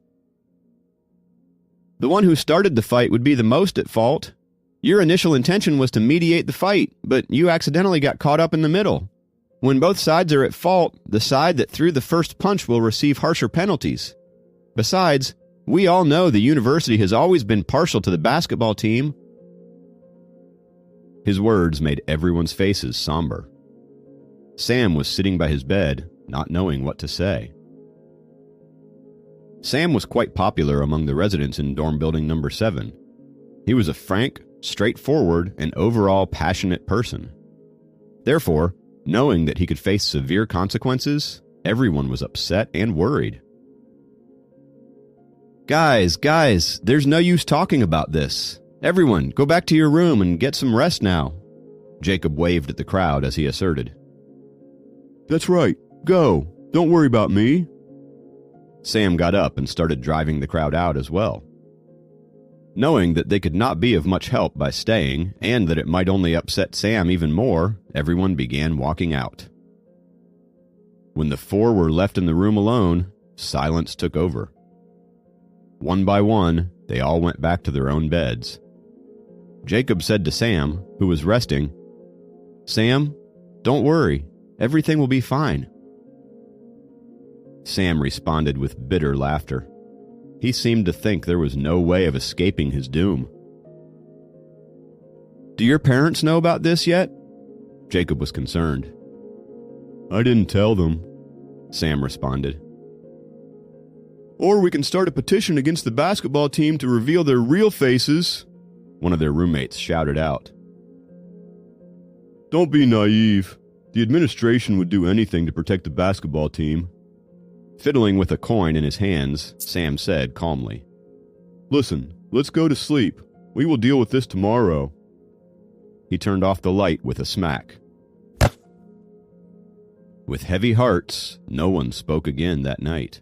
The one who started the fight would be the most at fault. Your initial intention was to mediate the fight, but you accidentally got caught up in the middle. When both sides are at fault, the side that threw the first punch will receive harsher penalties. Besides, we all know the university has always been partial to the basketball team." His words made everyone's faces somber. Sam was sitting by his bed, not knowing what to say. Sam was quite popular among the residents in dorm building number 7. He was a frank, straightforward, and overall passionate person. Therefore, knowing that he could face severe consequences, everyone was upset and worried. Guys, there's no use talking about this. Everyone, go back to your room and get some rest now," Jacob waved at the crowd as he asserted. "That's right. Go. Don't worry about me." Sam got up and started driving the crowd out as well. Knowing that they could not be of much help by staying, and that it might only upset Sam even more, everyone began walking out. When the 4 were left in the room alone, silence took over. One by one, they all went back to their own beds. Jacob said to Sam, who was resting, "Sam, don't worry. Everything will be fine." Sam responded with bitter laughter. He seemed to think there was no way of escaping his doom. "Do your parents know about this yet?" Jacob was concerned. "I didn't tell them," Sam responded. "Or we can start a petition against the basketball team to reveal their real faces," one of their roommates shouted out. "Don't be naive. The administration would do anything to protect the basketball team." Fiddling with a coin in his hands, Sam said calmly, "Listen, let's go to sleep. We will deal with this tomorrow." He turned off the light with a smack. With heavy hearts, no one spoke again that night.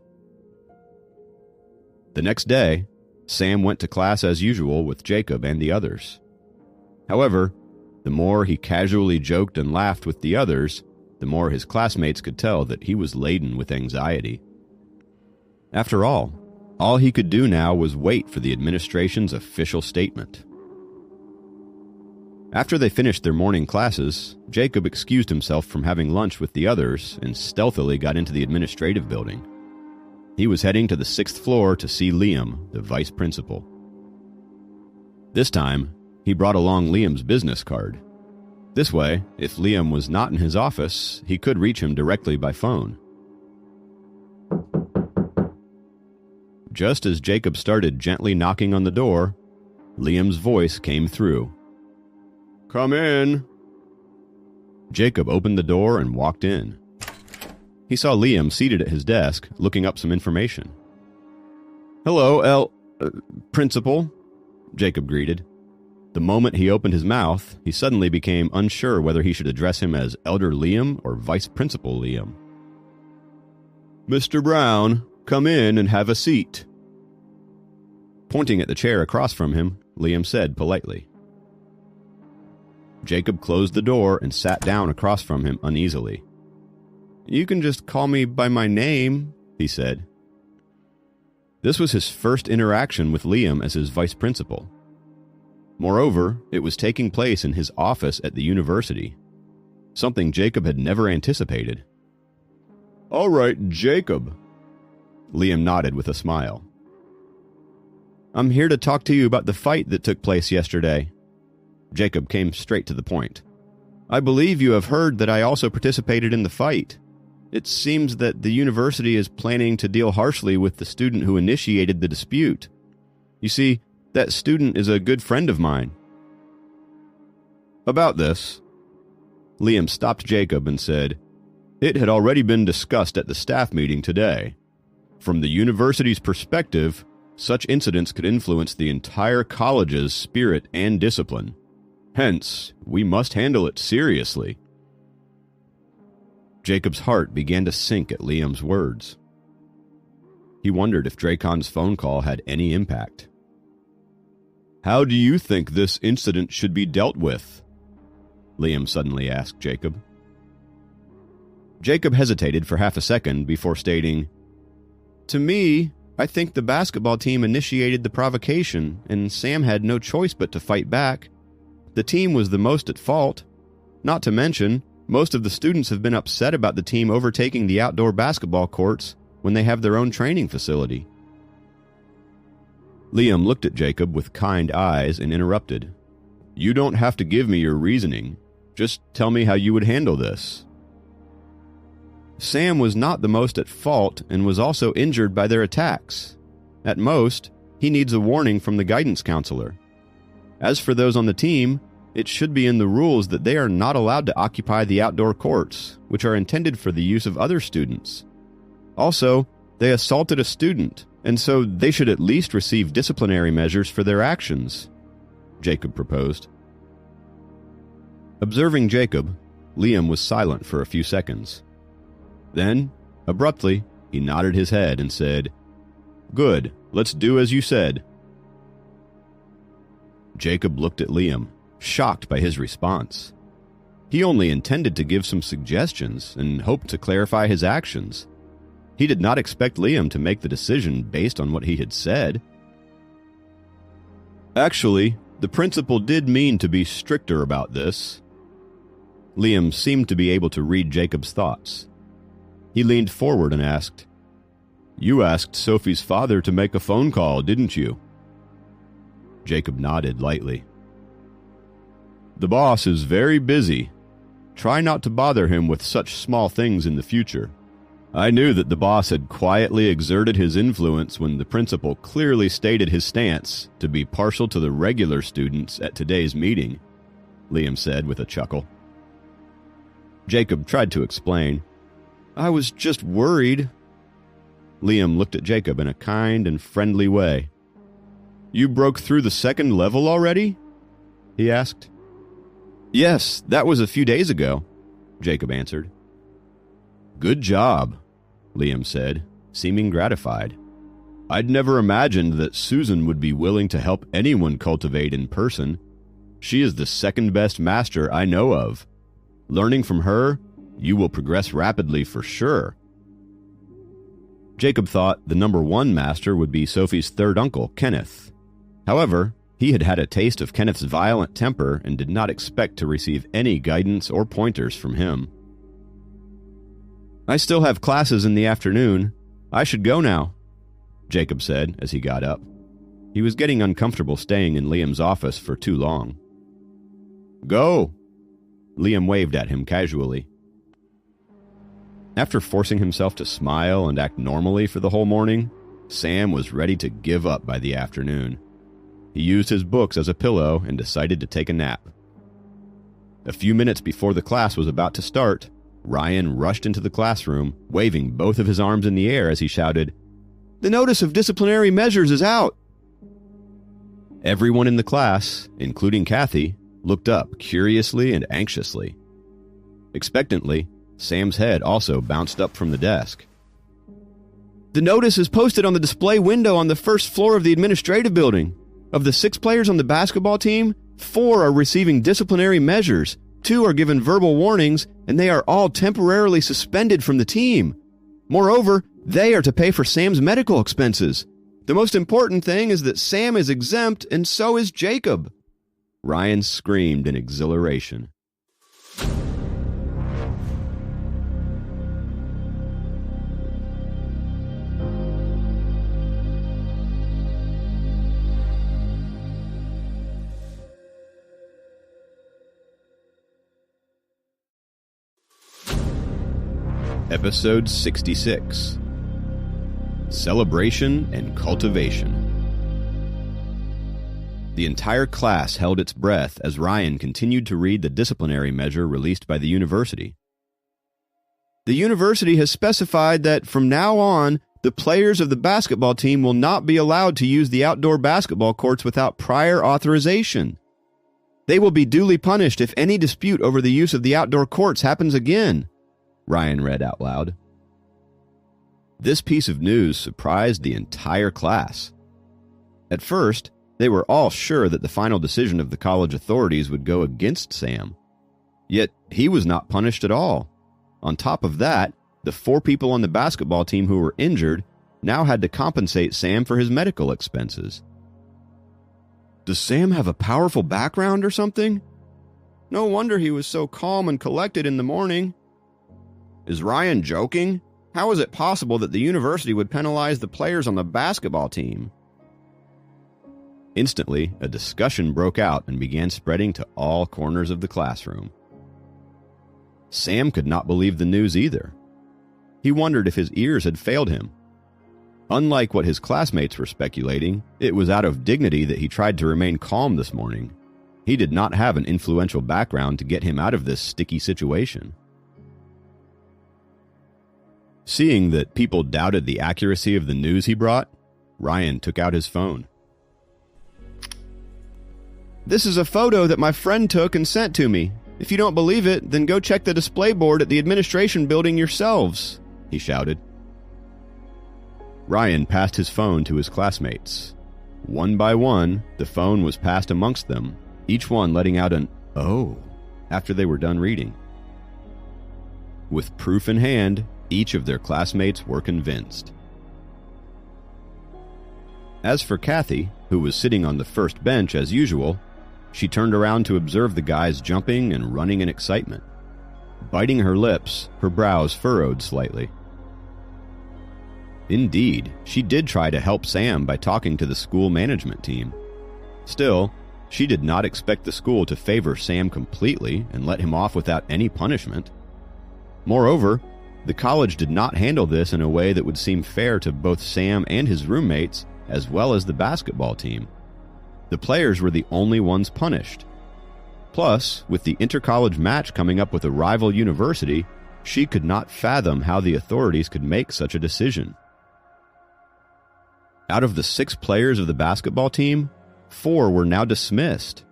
The next day, Sam went to class as usual with Jacob and the others. However, the more he casually joked and laughed with the others, the more his classmates could tell that he was laden with anxiety. After all he could do now was wait for the administration's official statement. After they finished their morning classes, Jacob excused himself from having lunch with the others and stealthily got into the administrative building. He was heading to the 6th floor to see Liam, the vice principal. This time, he brought along Liam's business card. This way, if Liam was not in his office, he could reach him directly by phone. Just as Jacob started gently knocking on the door, Liam's voice came through. "Come in." Jacob opened the door and walked in. He saw Liam seated at his desk, looking up some information. "Hello, Principal," Jacob greeted. The moment he opened his mouth, he suddenly became unsure whether he should address him as Elder Liam or Vice Principal Liam. "Mr. Brown, come in and have a seat." Pointing at the chair across from him, Liam said politely. Jacob closed the door and sat down across from him uneasily. "You can just call me by my name," he said. This was his first interaction with Liam as his vice principal. Moreover, it was taking place in his office at the university, something Jacob had never anticipated. "All right, Jacob." Liam nodded with a smile. "I'm here to talk to you about the fight that took place yesterday." Jacob came straight to the point. "I believe you have heard that I also participated in the fight. It seems that the university is planning to deal harshly with the student who initiated the dispute. You see, that student is a good friend of mine." About this, Liam stopped Jacob and said, "It had already been discussed at the staff meeting today. From the university's perspective, such incidents could influence the entire college's spirit and discipline. Hence, we must handle it seriously." Jacob's heart began to sink at Liam's words. He wondered if Dracon's phone call had any impact. "How do you think this incident should be dealt with?" Liam suddenly asked Jacob. Jacob hesitated for half a second before stating, "To me, I think the basketball team initiated the provocation, and Sam had no choice but to fight back. The team was the most at fault. Not to mention, most of the students have been upset about the team overtaking the outdoor basketball courts when they have their own training facility." Liam looked at Jacob with kind eyes and interrupted. "You don't have to give me your reasoning. Just tell me how you would handle this." "Sam was not the most at fault and was also injured by their attacks. At most, he needs a warning from the guidance counselor. As for those on the team, it should be in the rules that they are not allowed to occupy the outdoor courts, which are intended for the use of other students. Also, they assaulted a student, and so they should at least receive disciplinary measures for their actions," Jacob proposed. Observing Jacob, Liam was silent for a few seconds. Then, abruptly, he nodded his head and said, "Good, let's do as you said." Jacob looked at Liam, shocked by his response. He only intended to give some suggestions and hoped to clarify his actions. He did not expect Liam to make the decision based on what he had said. "Actually, the principal did mean to be stricter about this." Liam seemed to be able to read Jacob's thoughts. He leaned forward and asked, "You asked Sophie's father to make a phone call, didn't you?" Jacob nodded lightly. "The boss is very busy. Try not to bother him with such small things in the future. I knew that the boss had quietly exerted his influence when the principal clearly stated his stance to be partial to the regular students at today's meeting," Liam said with a chuckle. Jacob tried to explain. "I was just worried." Liam looked at Jacob in a kind and friendly way. "You broke through the 2nd level already?" he asked. "Yes, that was a few days ago," Jacob answered. "Good job," Liam said, seeming gratified. "I'd never imagined that Susan would be willing to help anyone cultivate in person. She is the 2nd best master I know of. Learning from her, you will progress rapidly for sure." Jacob thought the number 1 master would be Sophie's 3rd uncle, Kenneth. However, he had had a taste of Kenneth's violent temper and did not expect to receive any guidance or pointers from him. "I still have classes in the afternoon. I should go now, Jacob said as he got up. He was getting uncomfortable staying in Liam's office for too long. Go! Liam waved at him casually. After forcing himself to smile and act normally for the whole morning, Sam was ready to give up by the afternoon. He used his books as a pillow and decided to take a nap. A few minutes before the class was about to start, Ryan rushed into the classroom, waving both of his arms in the air as he shouted, "The notice of disciplinary measures is out!" Everyone in the class, including Kathy, looked up curiously and anxiously. Expectantly, Sam's head also bounced up from the desk. "The notice is posted on the display window on the first floor of the administrative building. Of the 6 players on the basketball team, 4 are receiving disciplinary measures, 2 are given verbal warnings, and they are all temporarily suspended from the team. Moreover, they are to pay for Sam's medical expenses. The most important thing is that Sam is exempt, and so is Jacob." Ryan screamed in exhilaration. Episode 66. Celebration and Cultivation. The entire class held its breath as Ryan continued to read the disciplinary measure released by the university. "The university has specified that from now on, the players of the basketball team will not be allowed to use the outdoor basketball courts without prior authorization. They will be duly punished if any dispute over the use of the outdoor courts happens again," Ryan read out loud. This piece of news surprised the entire class. At first, they were all sure that the final decision of the college authorities would go against Sam. Yet, he was not punished at all. On top of that, the 4 people on the basketball team who were injured now had to compensate Sam for his medical expenses. Does Sam have a powerful background or something? No wonder he was so calm and collected in the morning. Is Ryan joking? How is it possible that the university would penalize the players on the basketball team? Instantly, a discussion broke out and began spreading to all corners of the classroom. Sam could not believe the news either. He wondered if his ears had failed him. Unlike what his classmates were speculating, it was out of dignity that he tried to remain calm this morning. He did not have an influential background to get him out of this sticky situation. Seeing that people doubted the accuracy of the news he brought, Ryan took out his phone. "This is a photo that my friend took and sent to me. If you don't believe it, then go check the display board at the administration building yourselves," he shouted. Ryan passed his phone to his classmates. One by one, the phone was passed amongst them, each one letting out an "oh" after they were done reading. With proof in hand, each of their classmates were convinced. As for Kathy, who was sitting on the first bench as usual, she turned around to observe the guys jumping and running in excitement. Biting her lips, her brows furrowed slightly. Indeed, she did try to help Sam by talking to the school management team. Still, she did not expect the school to favor Sam completely and let him off without any punishment. Moreover, the college did not handle this in a way that would seem fair to both Sam and his roommates, as well as the basketball team. The players were the only ones punished. Plus, with the inter-college match coming up with a rival university, she could not fathom how the authorities could make such a decision. Out of the 6 players of the basketball team, 4 were now dismissed.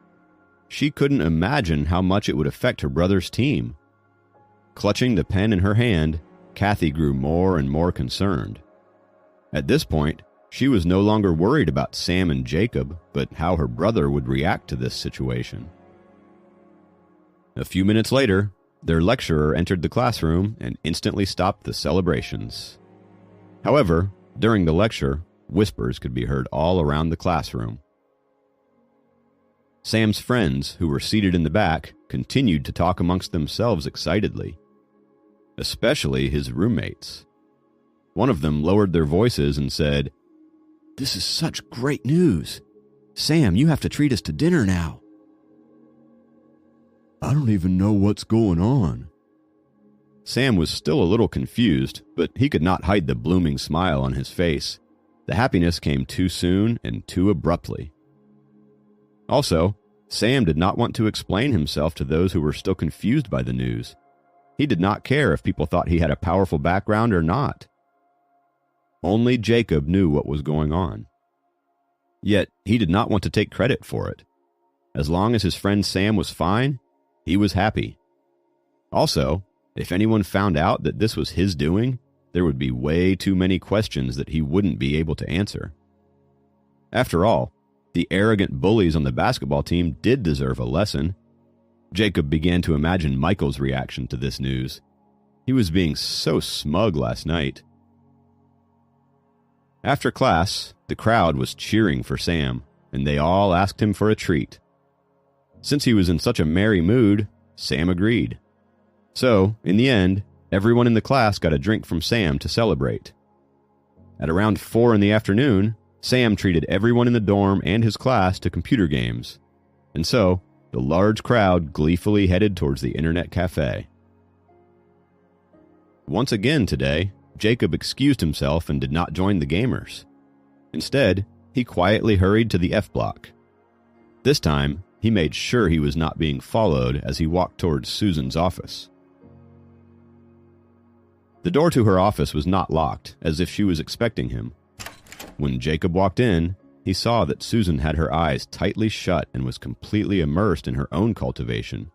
She couldn't imagine how much it would affect her brother's team. Clutching the pen in her hand, Kathy grew more and more concerned. At this point, she was no longer worried about Sam and Jacob, but how her brother would react to this situation. A few minutes later, their lecturer entered the classroom and instantly stopped the celebrations. However, during the lecture, whispers could be heard all around the classroom. Sam's friends, who were seated in the back, continued to talk amongst themselves excitedly, especially his roommates. One of them lowered their voices and said, "This is such great news. Sam, you have to treat us to dinner now." I don't even know what's going on. Sam was still a little confused, but he could not hide the blooming smile on his face. The happiness came too soon and too abruptly. Also, Sam did not want to explain himself to those who were still confused by the news. He did not care if people thought he had a powerful background or not. Only Jacob knew what was going on. Yet, he did not want to take credit for it. As long as his friend Sam was fine, he was happy. Also, if anyone found out that this was his doing, there would be way too many questions that he wouldn't be able to answer. After all, the arrogant bullies on the basketball team did deserve a lesson. Jacob began to imagine Michael's reaction to this news. He was being so smug last night. After class, the crowd was cheering for Sam, and they all asked him for a treat. Since he was in such a merry mood, Sam agreed. So, in the end, everyone in the class got a drink from Sam to celebrate. At around 4 in the afternoon, Sam treated everyone in the dorm and his class to computer games. And so, the large crowd gleefully headed towards the internet cafe. Once again today, Jacob excused himself and did not join the gamers. Instead, he quietly hurried to the F block. This time, he made sure he was not being followed as he walked towards Susan's office. The door to her office was not locked, as if she was expecting him. When Jacob walked in, he saw that Susan had her eyes tightly shut and was completely immersed in her own cultivation.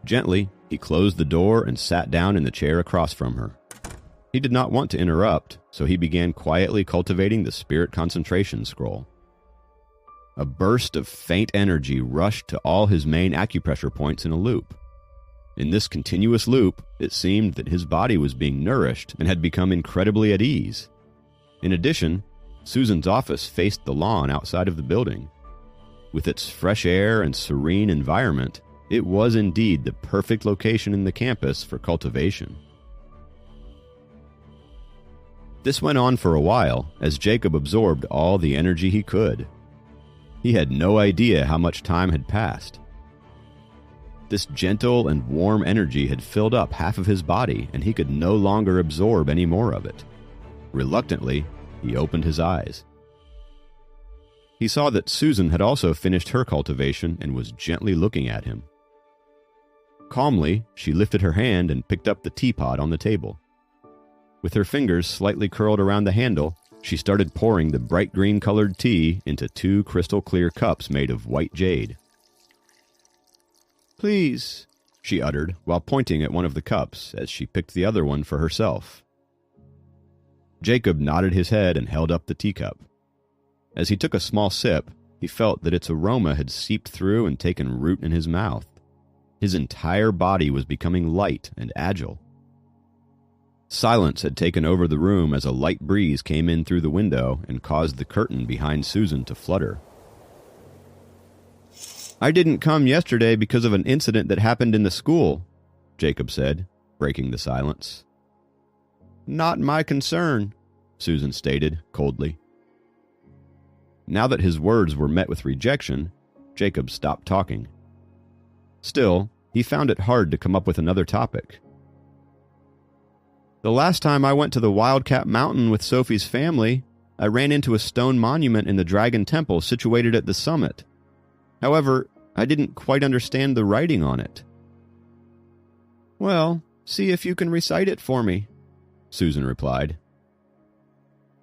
Gently, he closed the door and sat down in the chair across from her. He did not want to interrupt, so he began quietly cultivating the spirit concentration scroll. A burst of faint energy rushed to all his main acupressure points in a loop. In this continuous loop, it seemed that his body was being nourished and had become incredibly at ease. In addition, Susan's office faced the lawn outside of the building. With its fresh air and serene environment, it was indeed the perfect location in the campus for cultivation. This went on for a while as Jacob absorbed all the energy he could. He had no idea how much time had passed. This gentle and warm energy had filled up half of his body, and he could no longer absorb any more of it. Reluctantly, he opened his eyes. He saw that Susan had also finished her cultivation and was gently looking at him. Calmly, she lifted her hand and picked up the teapot on the table. With her fingers slightly curled around the handle, she started pouring the bright green-colored tea into 2 crystal-clear cups made of white jade. "Please," she uttered, while pointing at one of the cups as she picked the other one for herself. Jacob nodded his head and held up the teacup. As he took a small sip, he felt that its aroma had seeped through and taken root in his mouth. His entire body was becoming light and agile. Silence had taken over the room as a light breeze came in through the window and caused the curtain behind Susan to flutter. "I didn't come yesterday because of an incident that happened in the school," Jacob said, breaking the silence. "Not my concern," Susan stated coldly. Now that his words were met with rejection, Jacob stopped talking. Still, he found it hard to come up with another topic. "The last time I went to the Wildcat Mountain with Sophie's family, I ran into a stone monument in the Dragon Temple situated at the summit. However, I didn't quite understand the writing on it." "Well, see if you can recite it for me," Susan replied.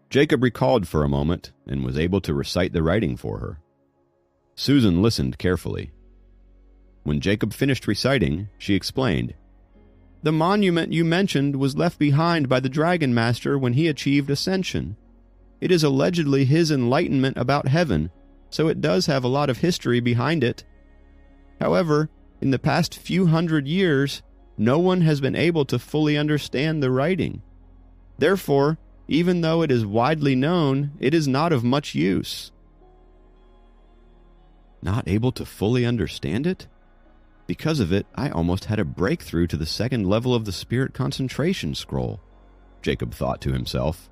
Jacob recalled for a moment and was able to recite the writing for her. Susan listened carefully. When Jacob finished reciting, she explained, "The monument you mentioned was left behind by the Dragon Master when he achieved ascension. It is allegedly his enlightenment about heaven, so it does have a lot of history behind it. However, in the past few hundred years, no one has been able to fully understand the writing. Therefore, even though it is widely known, it is not of much use." Not able to fully understand it? Because of it, I almost had a breakthrough to the 2nd level of the spirit concentration scroll. Jacob thought to himself.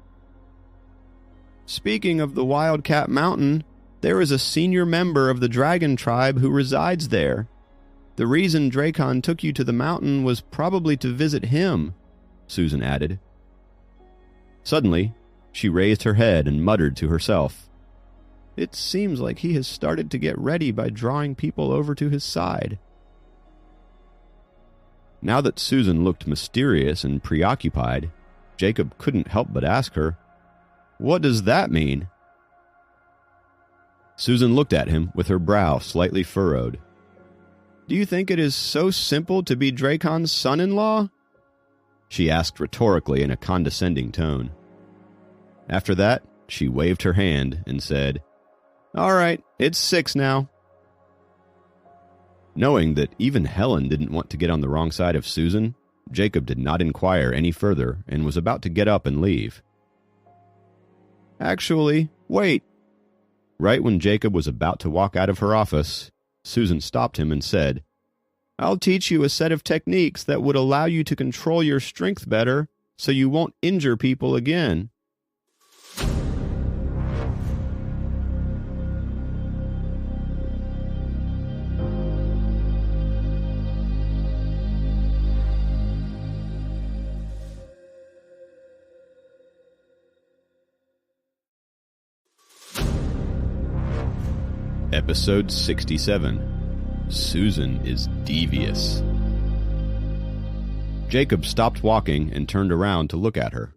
Speaking of the Wildcat Mountain, there is a senior member of the dragon tribe who resides there. The reason Dracon took you to the mountain was probably to visit him, Susan added. Suddenly, she raised her head and muttered to herself, It seems like he has started to get ready by drawing people over to his side. Now that Susan looked mysterious and preoccupied, Jacob couldn't help but ask her, What does that mean? Susan looked at him with her brow slightly furrowed. Do you think it is so simple to be Dracon's son-in-law? She asked rhetorically in a condescending tone. After that, she waved her hand and said, All right, it's 6 now. Knowing that even Helen didn't want to get on the wrong side of Susan, Jacob did not inquire any further and was about to get up and leave. Actually, wait. Right when Jacob was about to walk out of her office, Susan stopped him and said, I'll teach you a set of techniques that would allow you to control your strength better so you won't injure people again. Episode 67. Susan is Devious. Jacob stopped walking and turned around to look at her.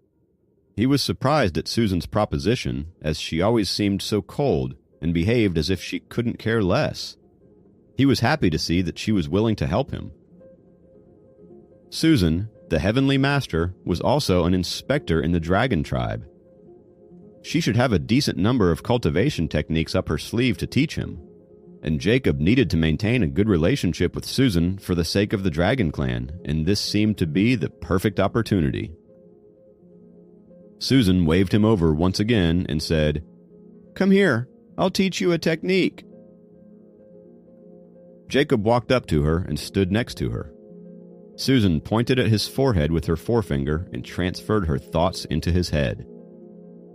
He was surprised at Susan's proposition, as she always seemed so cold and behaved as if she couldn't care less. He was happy to see that she was willing to help him. Susan, the Heavenly Master, was also an inspector in the Dragon Tribe. She should have a decent number of cultivation techniques up her sleeve to teach him, and Jacob needed to maintain a good relationship with Susan for the sake of the Dragon Clan, and this seemed to be the perfect opportunity. Susan waved him over once again and said, Come here, I'll teach you a technique. Jacob walked up to her and stood next to her. Susan pointed at his forehead with her forefinger and transferred her thoughts into his head.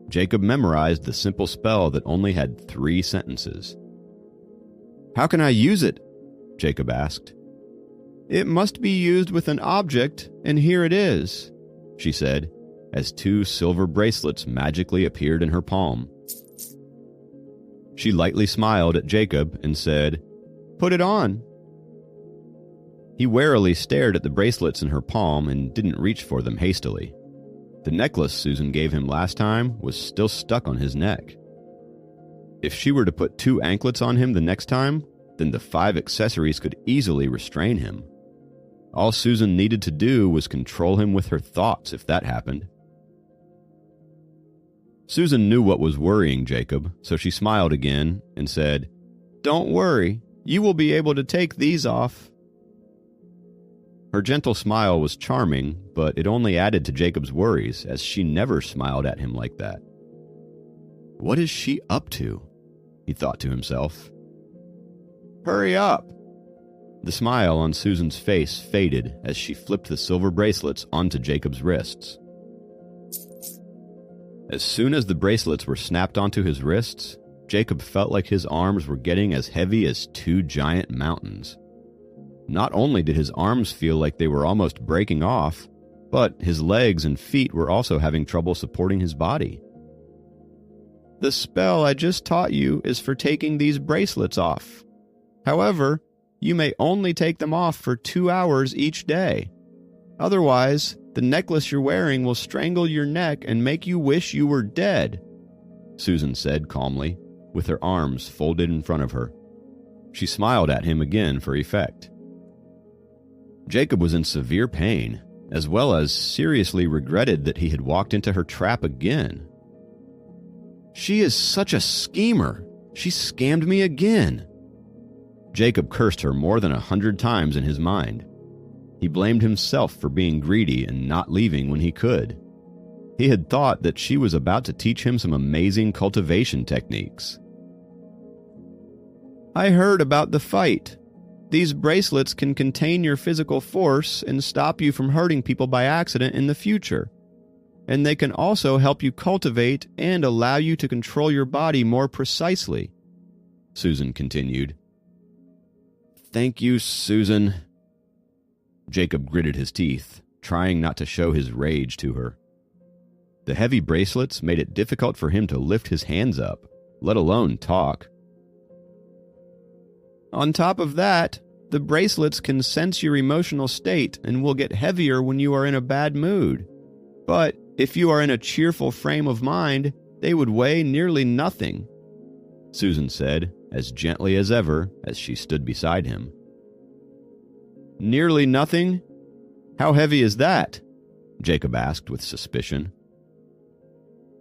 Jacob memorized the simple spell that only had 3 sentences. How can I use it? Jacob asked. It must be used with an object, and here it is, she said, as 2 silver bracelets magically appeared in her palm. She lightly smiled at Jacob and said, Put it on. He warily stared at the bracelets in her palm and didn't reach for them hastily. The necklace Susan gave him last time was still stuck on his neck. If she were to put 2 anklets on him the next time, then the 5 accessories could easily restrain him. All Susan needed to do was control him with her thoughts if that happened. Susan knew what was worrying Jacob, so she smiled again and said, Don't worry, you will be able to take these off. Her gentle smile was charming, but it only added to Jacob's worries, as she never smiled at him like that. What is she up to? He thought to himself. Hurry up. The smile on Susan's face faded as she flipped the silver bracelets onto Jacob's wrists. As soon as the bracelets were snapped onto his wrists, Jacob felt like his arms were getting as heavy as 2 giant mountains. Not only did his arms feel like they were almost breaking off, but his legs and feet were also having trouble supporting his body. The spell I just taught you is for taking these bracelets off. However, you may only take them off for 2 hours each day. Otherwise, the necklace you're wearing will strangle your neck and make you wish you were dead, Susan said calmly, with her arms folded in front of her. She smiled at him again for effect. Jacob was in severe pain, as well as seriously regretted that he had walked into her trap again. She is such a schemer. She scammed me again. Jacob cursed her more than 100 times in his mind. He blamed himself for being greedy and not leaving when he could. He had thought that she was about to teach him some amazing cultivation techniques. I heard about the fight. These bracelets can contain your physical force and stop you from hurting people by accident in the future. and they can also help you cultivate and allow you to control your body more precisely," Susan continued. "Thank you, Susan." Jacob gritted his teeth, trying not to show his rage to her. The heavy bracelets made it difficult for him to lift his hands up, let alone talk. "On top of that, the bracelets can sense your emotional state and will get heavier when you are in a bad mood. But if you are in a cheerful frame of mind, they would weigh nearly nothing," Susan said, as gently as ever as she stood beside him. "Nearly nothing? How heavy is that?" Jacob asked with suspicion.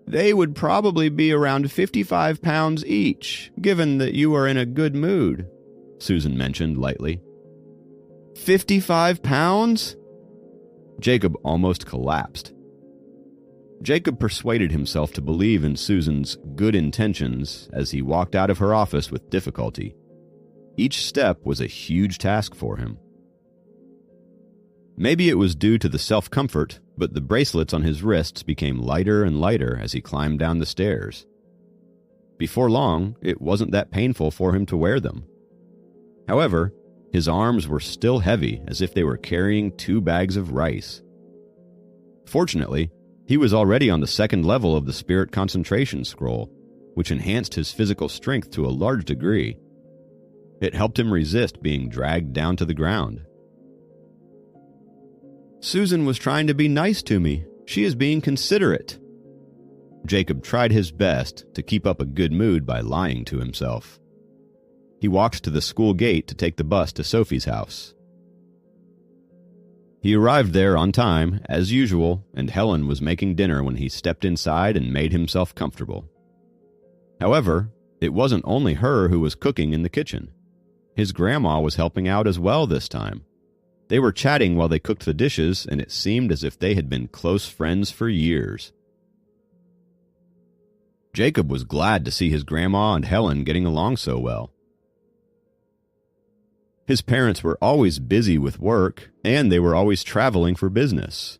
"They would probably be around 55 pounds each, given that you are in a good mood," Susan mentioned lightly. 55 pounds? Jacob almost collapsed. Jacob persuaded himself to believe in Susan's good intentions as he walked out of her office with difficulty. Each step was a huge task for him. Maybe it was due to the self-comfort, but the bracelets on his wrists became lighter and lighter as he climbed down the stairs. Before long, it wasn't that painful for him to wear them. However, his arms were still heavy, as if they were carrying 2 bags of rice. Fortunately, he was already on the 2nd level of the Spirit Concentration Scroll, which enhanced his physical strength to a large degree. It helped him resist being dragged down to the ground. "Susan was trying to be nice to me. She is being considerate." Jacob tried his best to keep up a good mood by lying to himself. He walked to the school gate to take the bus to Sophie's house. He arrived there on time, as usual, and Helen was making dinner when he stepped inside and made himself comfortable. However, it wasn't only her who was cooking in the kitchen. His grandma was helping out as well this time. They were chatting while they cooked the dishes, and it seemed as if they had been close friends for years. Jacob was glad to see his grandma and Helen getting along so well. His parents were always busy with work, and they were always traveling for business.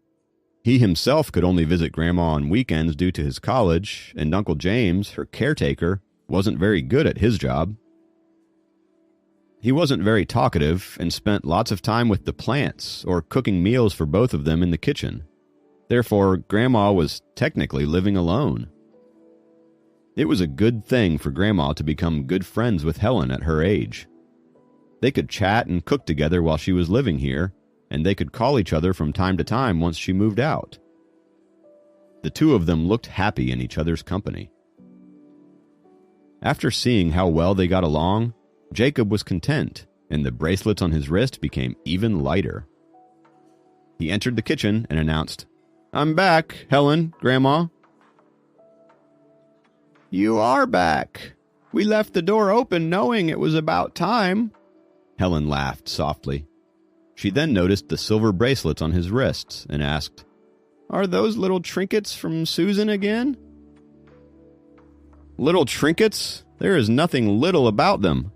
He himself could only visit Grandma on weekends due to his college, and Uncle James, her caretaker, wasn't very good at his job. He wasn't very talkative and spent lots of time with the plants or cooking meals for both of them in the kitchen. Therefore, Grandma was technically living alone. It was a good thing for Grandma to become good friends with Helen at her age. They could chat and cook together while she was living here, and they could call each other from time to time once she moved out. The two of them looked happy in each other's company. After seeing how well they got along, Jacob was content, and the bracelets on his wrist became even lighter. He entered the kitchen and announced, "I'm back, Helen, Grandma." "You are back. We left the door open knowing it was about time." Helen laughed softly. She then noticed the silver bracelets on his wrists and asked, "Are those little trinkets from Susan again?" "Little trinkets? There is nothing little about them."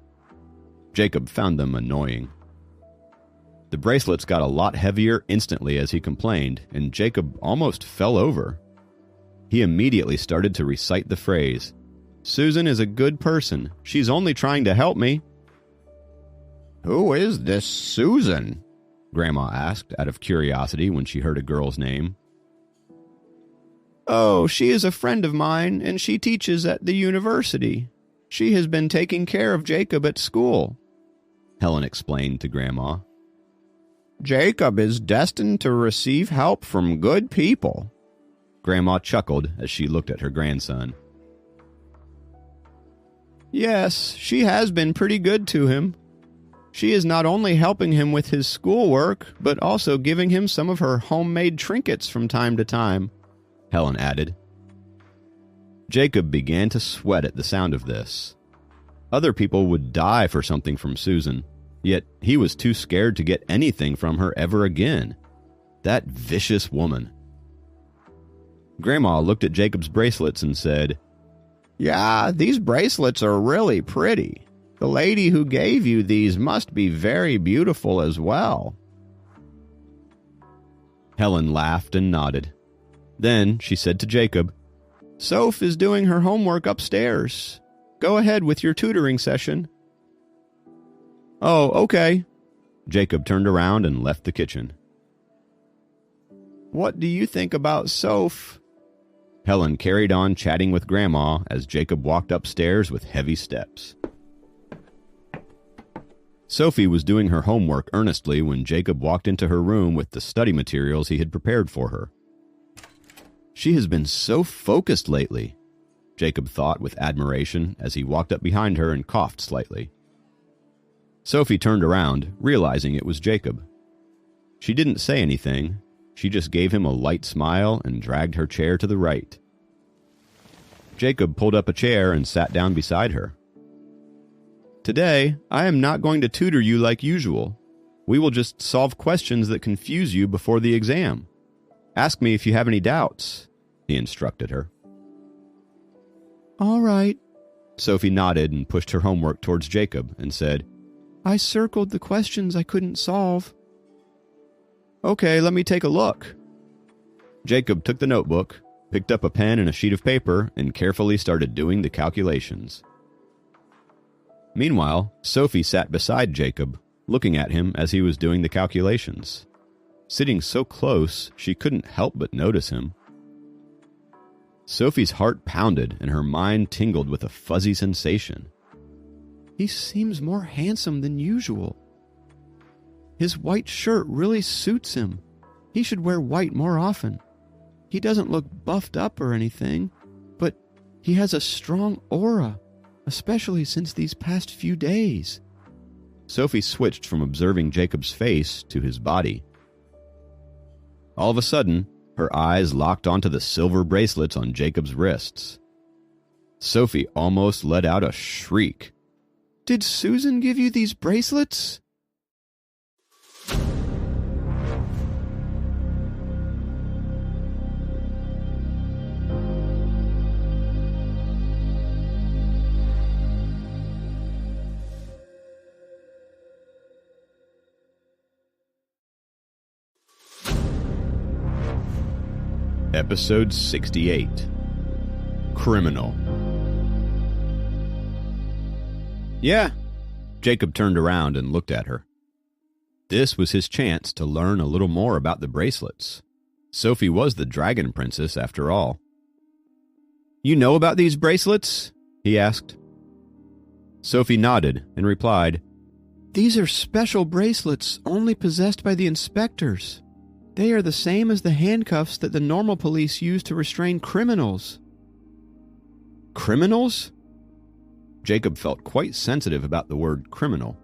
Jacob found them annoying. The bracelets got a lot heavier instantly as he complained, and Jacob almost fell over. He immediately started to recite the phrase, "Susan is a good person. She's only trying to help me." "Who is this Susan?" Grandma asked out of curiosity when she heard a girl's name. "Oh, she is a friend of mine, and she teaches at the university. She has been taking care of Jacob at school," Helen explained to Grandma. "Jacob is destined to receive help from good people." Grandma chuckled as she looked at her grandson. "Yes, she has been pretty good to him. She is not only helping him with his schoolwork, but also giving him some of her homemade trinkets from time to time," Helen added. Jacob began to sweat at the sound of this. Other people would die for something from Susan, yet he was too scared to get anything from her ever again. That vicious woman. Grandma looked at Jacob's bracelets and said, "Yeah, these bracelets are really pretty. The lady who gave you these must be very beautiful as well." Helen laughed and nodded. Then she said to Jacob, "Soph is doing her homework upstairs. Go ahead with your tutoring session." "Oh, okay." Jacob turned around and left the kitchen. "What do you think about Soph?" Helen carried on chatting with Grandma as Jacob walked upstairs with heavy steps. Sophie was doing her homework earnestly when Jacob walked into her room with the study materials he had prepared for her. "She has been so focused lately," Jacob thought with admiration as he walked up behind her and coughed slightly. Sophie turned around, realizing it was Jacob. She didn't say anything. She just gave him a light smile and dragged her chair to the right. Jacob pulled up a chair and sat down beside her. "Today, I am not going to tutor you like usual. We will just solve questions that confuse you before the exam. Ask me if you have any doubts," he instructed her. "All right." Sophie nodded and pushed her homework towards Jacob and said, "I circled the questions I couldn't solve." "Okay, let me take a look." Jacob took the notebook, picked up a pen and a sheet of paper, and carefully started doing the calculations. Meanwhile, Sophie sat beside Jacob, looking at him as he was doing the calculations. Sitting so close, she couldn't help but notice him. Sophie's heart pounded and her mind tingled with a fuzzy sensation. He seems more handsome than usual. His white shirt really suits him. He should wear white more often. He doesn't look buffed up or anything, but he has a strong aura, especially since these past few days. Sophie switched from observing Jacob's face to his body. All of a sudden, her eyes locked onto the silver bracelets on Jacob's wrists. Sophie almost let out a shriek. "Did Susan give you these bracelets?" Episode 68. Criminal. "Yeah." Jacob turned around and looked at her. This was his chance to learn a little more about the bracelets. Sophie was the dragon princess after all. "You know about these bracelets?" he asked. Sophie nodded and replied, "These are special bracelets only possessed by the inspectors. They are the same as the handcuffs that the normal police use to restrain criminals." "Criminals?" Jacob felt quite sensitive about the word criminal.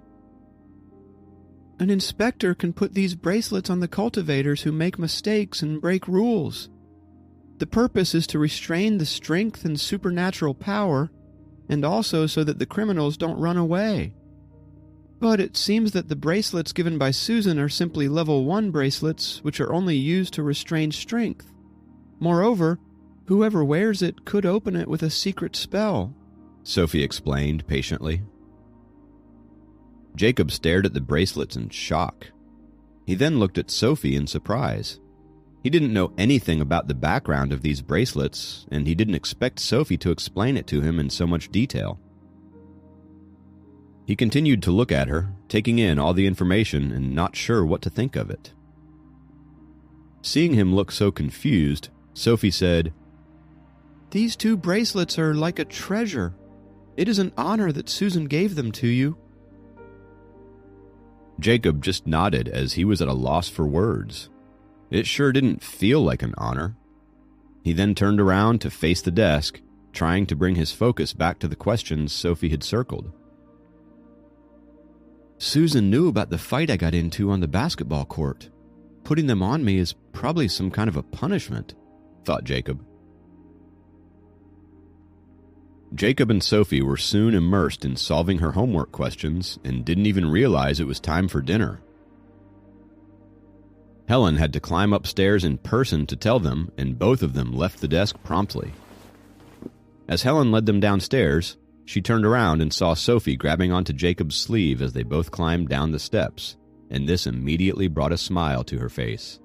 "An inspector can put these bracelets on the cultivators who make mistakes and break rules. The purpose is to restrain the strength and supernatural power, and also so that the criminals don't run away. But it seems that the bracelets given by Susan are simply level 1 bracelets, which are only used to restrain strength. Moreover, whoever wears it could open it with a secret spell," Sophie explained patiently. Jacob stared at the bracelets in shock. He then looked at Sophie in surprise. He didn't know anything about the background of these bracelets, and he didn't expect Sophie to explain it to him in so much detail. He continued to look at her, taking in all the information and not sure what to think of it. Seeing him look so confused, Sophie said, "These 2 bracelets are like a treasure. It is an honor that Susan gave them to you." Jacob just nodded as he was at a loss for words. It sure didn't feel like an honor. He then turned around to face the desk, trying to bring his focus back to the questions Sophie had circled. "Susan knew about the fight I got into on the basketball court. Putting them on me is probably some kind of a punishment," thought Jacob. Jacob and Sophie were soon immersed in solving her homework questions and didn't even realize it was time for dinner. Helen had to climb upstairs in person to tell them, and both of them left the desk promptly. As Helen led them downstairs, she turned around and saw Sophie grabbing onto Jacob's sleeve as they both climbed down the steps, and this immediately brought a smile to her face.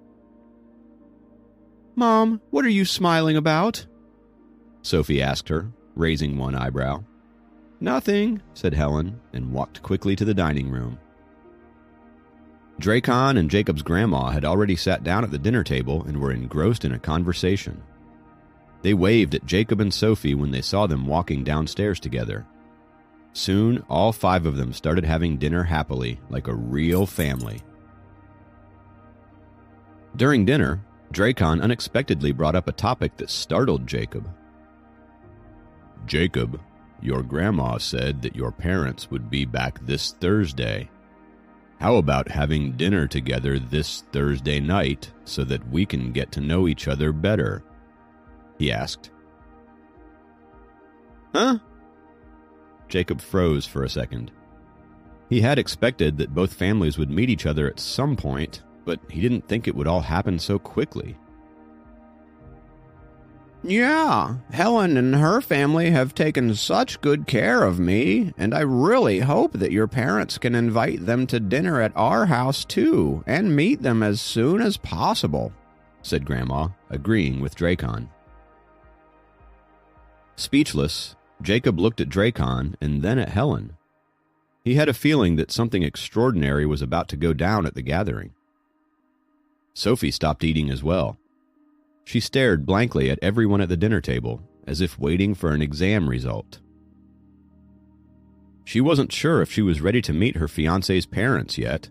Mom, what are you smiling about? Sophie asked her, raising one eyebrow. Nothing, said Helen, and walked quickly to the dining room. Dracon and Jacob's grandma had already sat down at the dinner table and were engrossed in a conversation. They waved at Jacob and Sophie when they saw them walking downstairs together. Soon, all 5 of them started having dinner happily, like a real family. During dinner, Dracon unexpectedly brought up a topic that startled Jacob. Jacob, your grandma said that your parents would be back this Thursday. How about having dinner together this Thursday night so that we can get to know each other better? He asked. Huh? Jacob froze for a second. He had expected that both families would meet each other at some point, but he didn't think it would all happen so quickly. Yeah, Helen and her family have taken such good care of me, and I really hope that your parents can invite them to dinner at our house too, and meet them as soon as possible, said Grandma, agreeing with Dracon. Speechless, Jacob looked at Dracon and then at Helen. He had a feeling that something extraordinary was about to go down at the gathering. Sophie stopped eating as well. She stared blankly at everyone at the dinner table, as if waiting for an exam result. She wasn't sure if she was ready to meet her fiancé's parents yet,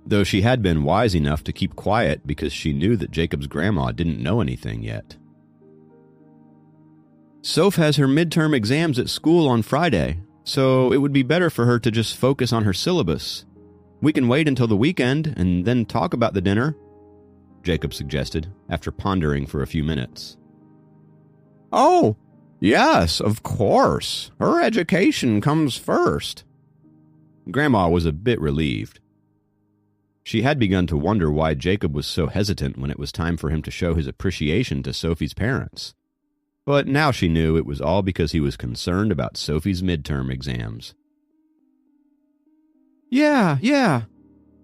though she had been wise enough to keep quiet because she knew that Jacob's grandma didn't know anything yet. Soph has her midterm exams at school on Friday, so it would be better for her to just focus on her syllabus. We can wait until the weekend and then talk about the dinner, Jacob suggested, after pondering for a few minutes. Oh, yes, of course. Her education comes first. Grandma was a bit relieved. She had begun to wonder why Jacob was so hesitant when it was time for him to show his appreciation to Sophie's parents. But now she knew it was all because he was concerned about Sophie's midterm exams. Yeah.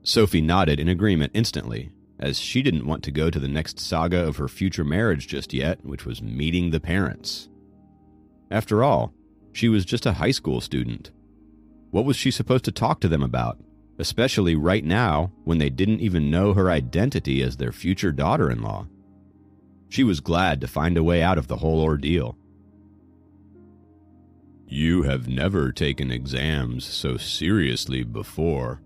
Sophie nodded in agreement instantly, as she didn't want to go to the next saga of her future marriage just yet, which was meeting the parents. After all, she was just a high school student. What was she supposed to talk to them about, especially right now when they didn't even know her identity as their future daughter-in-law? She was glad to find a way out of the whole ordeal. You have never taken exams so seriously before.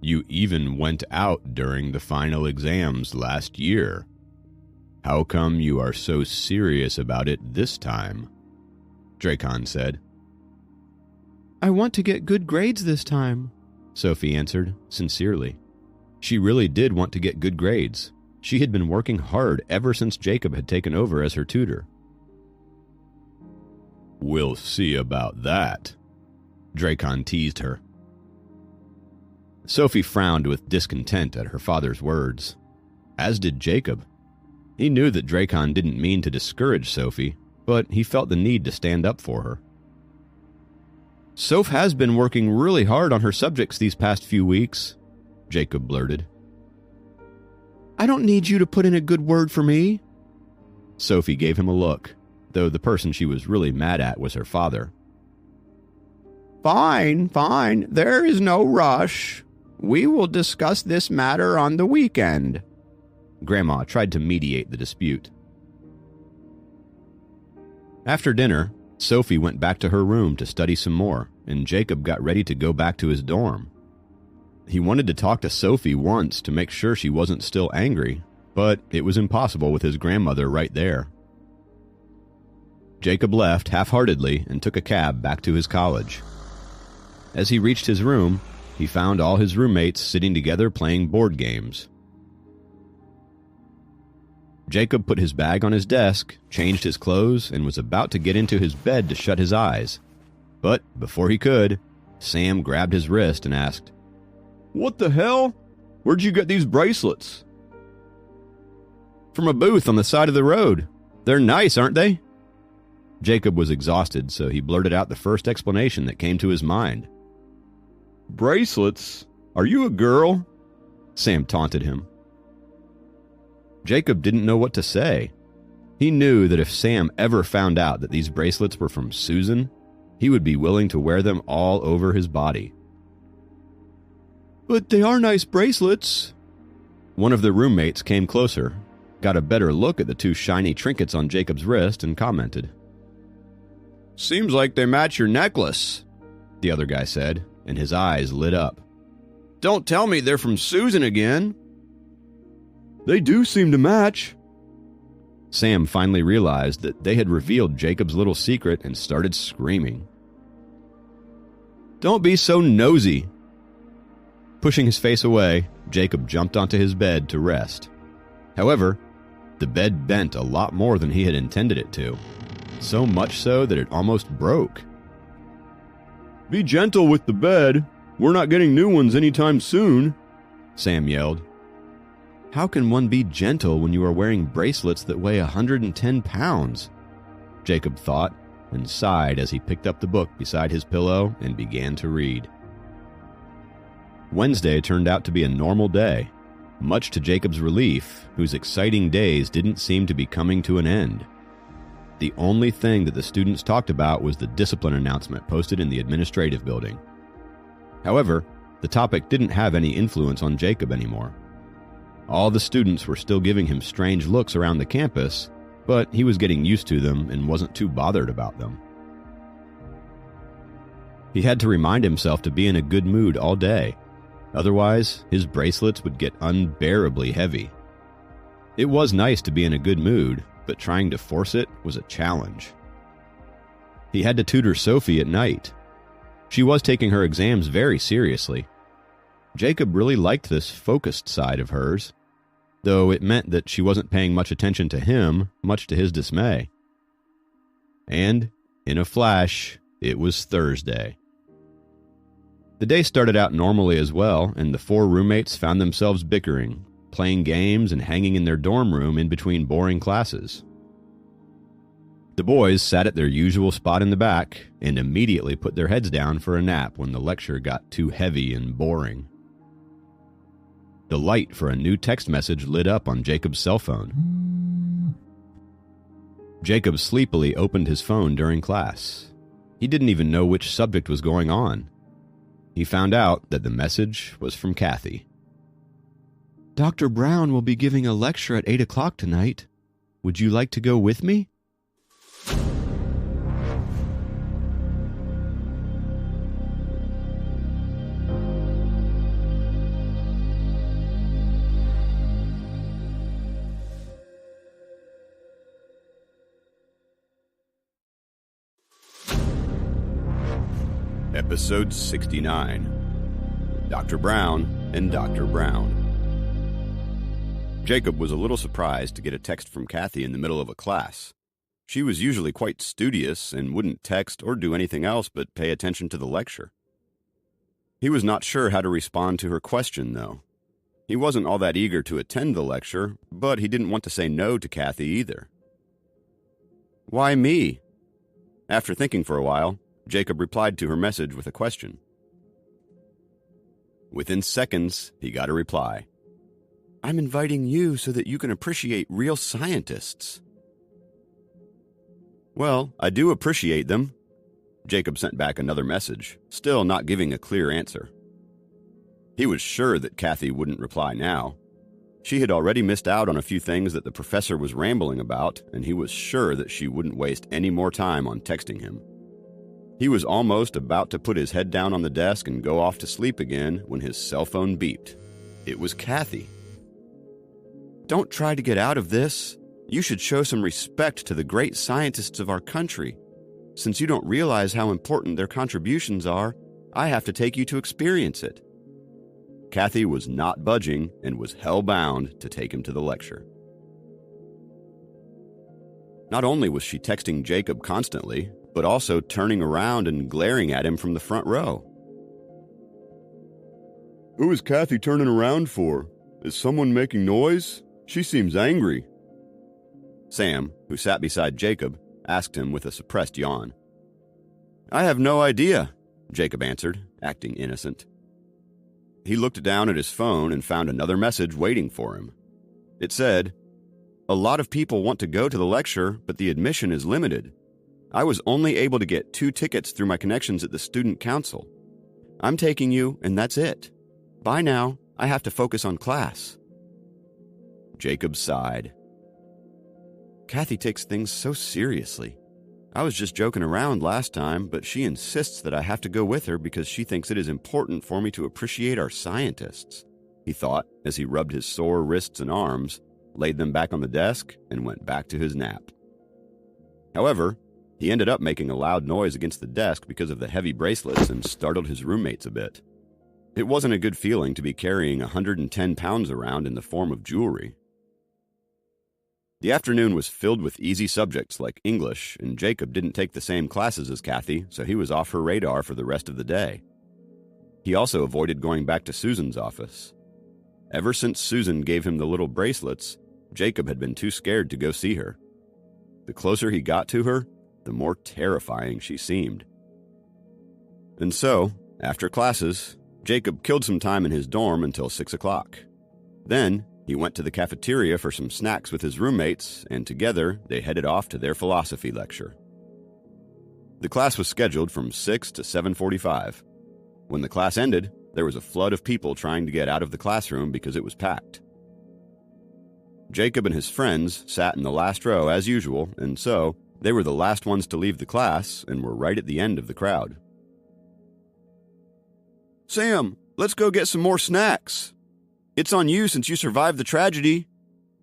You even went out during the final exams last year. How come you are so serious about it this time? Dracon said. I want to get good grades this time, Sophie answered, sincerely. She really did want to get good grades. She had been working hard ever since Jacob had taken over as her tutor. We'll see about that, Dracon teased her. Sophie frowned with discontent at her father's words, as did Jacob. He knew that Dracon didn't mean to discourage Sophie, but he felt the need to stand up for her. Soph has been working really hard on her subjects these past few weeks, Jacob blurted. I don't need you to put in a good word for me. Sophie gave him a look, though the person she was really mad at was her father. Fine. There is no rush. We will discuss this matter on the weekend. Grandma tried to mediate the dispute. After dinner, Sophie went back to her room to study some more, and Jacob got ready to go back to his dorm. He wanted to talk to Sophie once to make sure she wasn't still angry, but it was impossible with his grandmother right there. Jacob left half-heartedly and took a cab back to his college. As he reached his room, he found all his roommates sitting together playing board games. Jacob put his bag on his desk, changed his clothes, and was about to get into his bed to shut his eyes. But before he could, Sam grabbed his wrist and asked, What the hell? Where'd you get these bracelets? From a booth on the side of the road. They're nice, aren't they? Jacob was exhausted, so he blurted out the first explanation that came to his mind. Bracelets? Are you a girl? Sam taunted him. Jacob didn't know what to say. He knew that if Sam ever found out that these bracelets were from Susan, he would be willing to wear them all over his body. But they are nice bracelets. One of the roommates came closer, got a better look at the two shiny trinkets on Jacob's wrist, and commented. Seems like they match your necklace, the other guy said, and his eyes lit up. Don't tell me they're from Susan again. They do seem to match. Sam finally realized that they had revealed Jacob's little secret and started screaming. Don't be so nosy. Pushing his face away, Jacob jumped onto his bed to rest. However, the bed bent a lot more than he had intended it to, so much so that it almost broke. Be gentle with the bed. We're not getting new ones anytime soon, Sam yelled. How can one be gentle when you are wearing bracelets that weigh 110 pounds? Jacob thought, and sighed as he picked up the book beside his pillow and began to read. Wednesday turned out to be a normal day, much to Jacob's relief, whose exciting days didn't seem to be coming to an end. The only thing that the students talked about was the discipline announcement posted in the administrative building. However, the topic didn't have any influence on Jacob anymore. All the students were still giving him strange looks around the campus, but he was getting used to them and wasn't too bothered about them. He had to remind himself to be in a good mood all day. Otherwise, his bracelets would get unbearably heavy. It was nice to be in a good mood, but trying to force it was a challenge. He had to tutor Sophie at night. She was taking her exams very seriously. Jacob really liked this focused side of hers, though it meant that she wasn't paying much attention to him, much to his dismay. And, in a flash, it was Thursday. The day started out normally as well, and the four roommates found themselves bickering, playing games and hanging in their dorm room in between boring classes. The boys sat at their usual spot in the back and immediately put their heads down for a nap when the lecture got too heavy and boring. The light for a new text message lit up on Jacob's cell phone. Jacob sleepily opened his phone during class. He didn't even know which subject was going on. He found out that the message was from Kathy. Dr. Brown will be giving a lecture at 8 o'clock tonight. Would you like to go with me? Episode 69, Dr. Brown and Dr. Brown. Jacob was a little surprised to get a text from Kathy in the middle of a class. She was usually quite studious and wouldn't text or do anything else but pay attention to the lecture. He was not sure how to respond to her question, though. He wasn't all that eager to attend the lecture, but he didn't want to say no to Kathy either. Why me? After thinking for a while, Jacob replied to her message with a question. Within seconds, he got a reply. I'm inviting you so that you can appreciate real scientists. Well, I do appreciate them. Jacob sent back another message, still not giving a clear answer. He was sure that Kathy wouldn't reply now. She had already missed out on a few things that the professor was rambling about, and he was sure that she wouldn't waste any more time on texting him. He was almost about to put his head down on the desk and go off to sleep again when his cell phone beeped. It was Kathy. Don't try to get out of this. You should show some respect to the great scientists of our country. Since you don't realize how important their contributions are, I have to take you to experience it. Kathy was not budging and was hell-bound to take him to the lecture. Not only was she texting Jacob constantly, but also turning around and glaring at him from the front row. Who is Kathy turning around for? Is someone making noise? She seems angry. Sam, who sat beside Jacob, asked him with a suppressed yawn. I have no idea, Jacob answered, acting innocent. He looked down at his phone and found another message waiting for him. It said, A lot of people want to go to the lecture, but the admission is limited. I was only able to get 2 tickets through my connections at the student council. I'm taking you, and that's it. Bye now. I have to focus on class." Jacob sighed. Kathy takes things so seriously. I was just joking around last time, but she insists that I have to go with her because she thinks it is important for me to appreciate our scientists, he thought as he rubbed his sore wrists and arms, laid them back on the desk, and went back to his nap. However, he ended up making a loud noise against the desk because of the heavy bracelets and startled his roommates a bit. It wasn't a good feeling to be carrying 110 pounds around in the form of jewelry. The afternoon was filled with easy subjects like English, and Jacob didn't take the same classes as Kathy, so he was off her radar for the rest of the day. He also avoided going back to Susan's office. Ever since Susan gave him the little bracelets, Jacob had been too scared to go see her. The closer he got to her, the more terrifying she seemed. And so, after classes, Jacob killed some time in his dorm until 6 o'clock. Then, he went to the cafeteria for some snacks with his roommates, and together they headed off to their philosophy lecture. The class was scheduled from 6 to 7:45. When the class ended, there was a flood of people trying to get out of the classroom because it was packed. Jacob and his friends sat in the last row as usual, and so they were the last ones to leave the class and were right at the end of the crowd. "Sam, let's go get some more snacks. It's on you since you survived the tragedy,"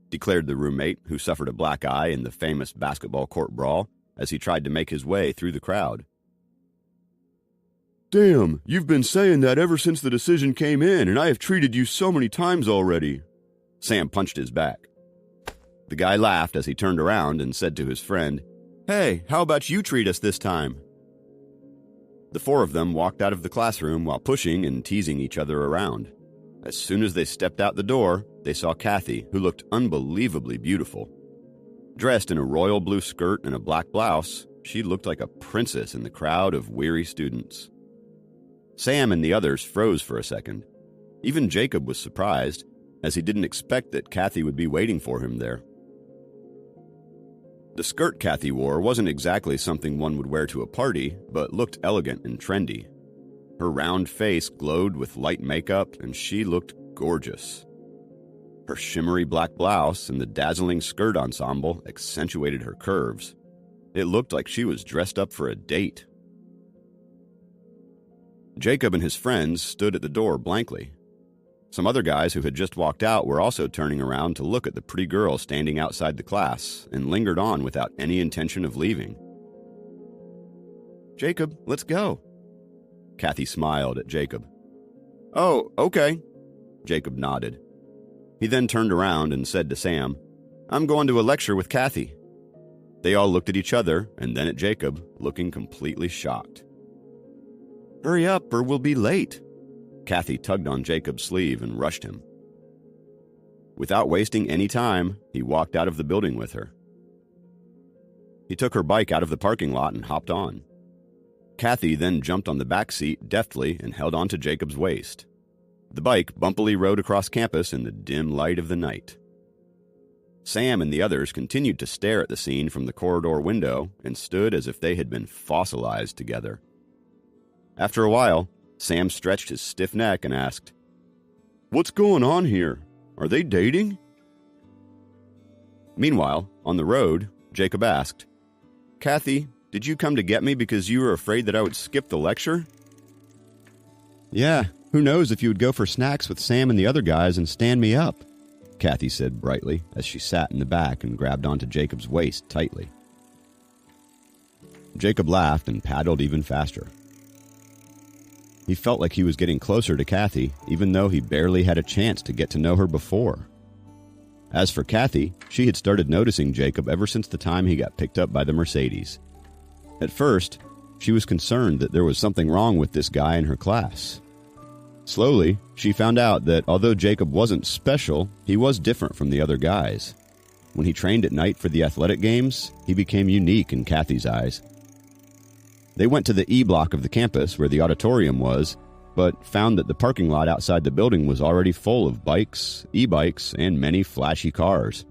declared the roommate who suffered a black eye in the famous basketball court brawl as he tried to make his way through the crowd. "Damn, you've been saying that ever since the decision came in, and I have treated you so many times already." Sam punched his back. The guy laughed as he turned around and said to his friend, "Hey, how about you treat us this time?" The 4 of them walked out of the classroom while pushing and teasing each other around. As soon as they stepped out the door, they saw Kathy, who looked unbelievably beautiful. Dressed in a royal blue skirt and a black blouse, she looked like a princess in the crowd of weary students. Sam and the others froze for a second. Even Jacob was surprised, as he didn't expect that Kathy would be waiting for him there. The skirt Kathy wore wasn't exactly something one would wear to a party, but looked elegant and trendy. Her round face glowed with light makeup, and she looked gorgeous. Her shimmery black blouse and the dazzling skirt ensemble accentuated her curves. It looked like she was dressed up for a date. Jacob and his friends stood at the door blankly. Some other guys who had just walked out were also turning around to look at the pretty girl standing outside the class and lingered on without any intention of leaving. "Jacob, let's go." Kathy smiled at Jacob. "Oh, okay." Jacob nodded. He then turned around and said to Sam, "I'm going to a lecture with Kathy." They all looked at each other and then at Jacob, looking completely shocked. "Hurry up or we'll be late." Kathy tugged on Jacob's sleeve and rushed him. Without wasting any time, he walked out of the building with her. He took her bike out of the parking lot and hopped on. Kathy then jumped on the back seat deftly and held onto Jacob's waist. The bike bumpily rode across campus in the dim light of the night. Sam and the others continued to stare at the scene from the corridor window and stood as if they had been fossilized together. After a while, Sam stretched his stiff neck and asked, "What's going on here? Are they dating?" Meanwhile, on the road, Jacob asked, "Kathy, did you come to get me because you were afraid that I would skip the lecture?" "Yeah, who knows if you would go for snacks with Sam and the other guys and stand me up," Kathy said brightly as she sat in the back and grabbed onto Jacob's waist tightly. Jacob laughed and paddled even faster. He felt like he was getting closer to Kathy, even though he barely had a chance to get to know her before. As for Kathy, she had started noticing Jacob ever since the time he got picked up by the Mercedes. At first, she was concerned that there was something wrong with this guy in her class. Slowly, she found out that although Jacob wasn't special, he was different from the other guys. When he trained at night for the athletic games, he became unique in Kathy's eyes. They went to the E block of the campus where the auditorium was, but found that the parking lot outside the building was already full of bikes, e-bikes, and many flashy cars.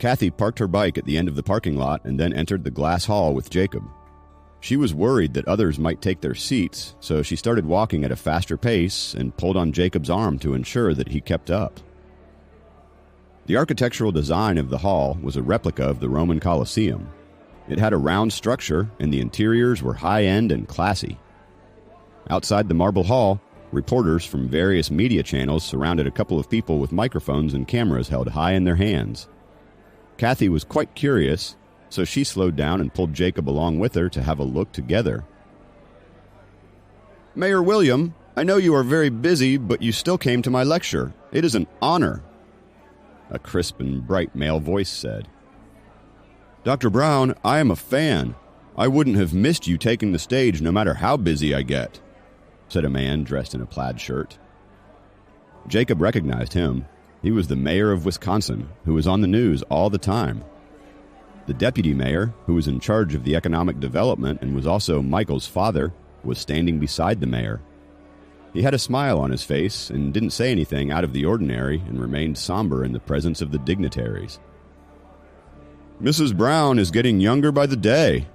Kathy parked her bike at the end of the parking lot and then entered the glass hall with Jacob. She was worried that others might take their seats, so she started walking at a faster pace and pulled on Jacob's arm to ensure that he kept up. The architectural design of the hall was a replica of the Roman Colosseum. It had a round structure, and the interiors were high-end and classy. Outside the marble hall, reporters from various media channels surrounded a couple of people with microphones and cameras held high in their hands. Kathy was quite curious, so she slowed down and pulled Jacob along with her to have a look together. "Mayor William, I know you are very busy, but you still came to my lecture. It is an honor," a crisp and bright male voice said. "Dr. Brown, I am a fan. I wouldn't have missed you taking the stage no matter how busy I get," said a man dressed in a plaid shirt. Jacob recognized him. He was the mayor of Wisconsin, who was on the news all the time. The deputy mayor, who was in charge of the economic development and was also Michael's father, was standing beside the mayor. He had a smile on his face and didn't say anything out of the ordinary and remained somber in the presence of the dignitaries. "Mrs. Brown is getting younger by the day."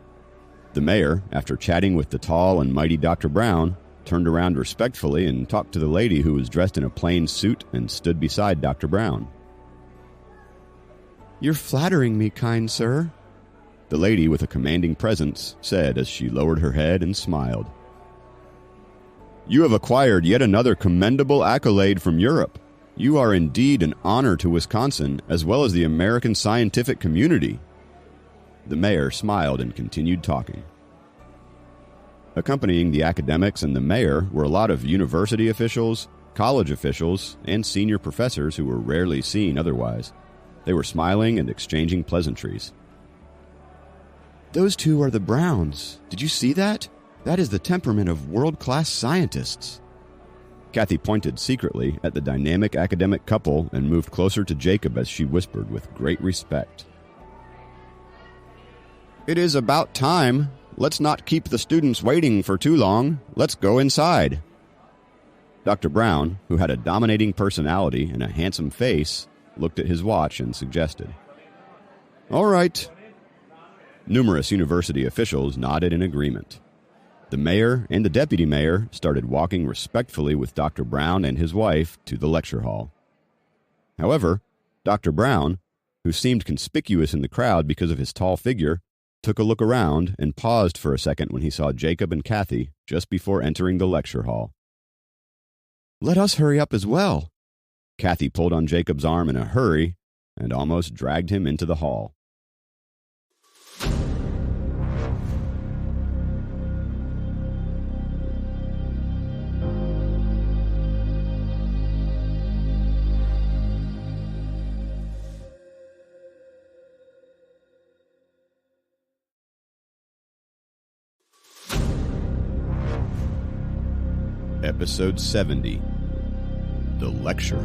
The mayor, after chatting with the tall and mighty Dr. Brown, turned around respectfully and talked to the lady who was dressed in a plain suit and stood beside Dr. Brown. "You're flattering me, kind sir," the lady with a commanding presence said as she lowered her head and smiled. "You have acquired yet another commendable accolade from Europe. You are indeed an honor to Wisconsin as well as the American scientific community." The mayor smiled and continued talking. Accompanying the academics and the mayor were a lot of university officials, college officials, and senior professors who were rarely seen otherwise. They were smiling and exchanging pleasantries. "Those two are the Browns. Did you see that? That is the temperament of world-class scientists." Kathy pointed secretly at the dynamic academic couple and moved closer to Jacob as she whispered with great respect. "It is about time. Let's not keep the students waiting for too long. Let's go inside." Dr. Brown, who had a dominating personality and a handsome face, looked at his watch and suggested, "All right." Numerous university officials nodded in agreement. The mayor and the deputy mayor started walking respectfully with Dr. Brown and his wife to the lecture hall. However, Dr. Brown, who seemed conspicuous in the crowd because of his tall figure, took a look around and paused for a second when he saw Jacob and Kathy just before entering the lecture hall. "Let us hurry up as well." Kathy pulled on Jacob's arm in a hurry and almost dragged him into the hall. Episode 70. The Lecture.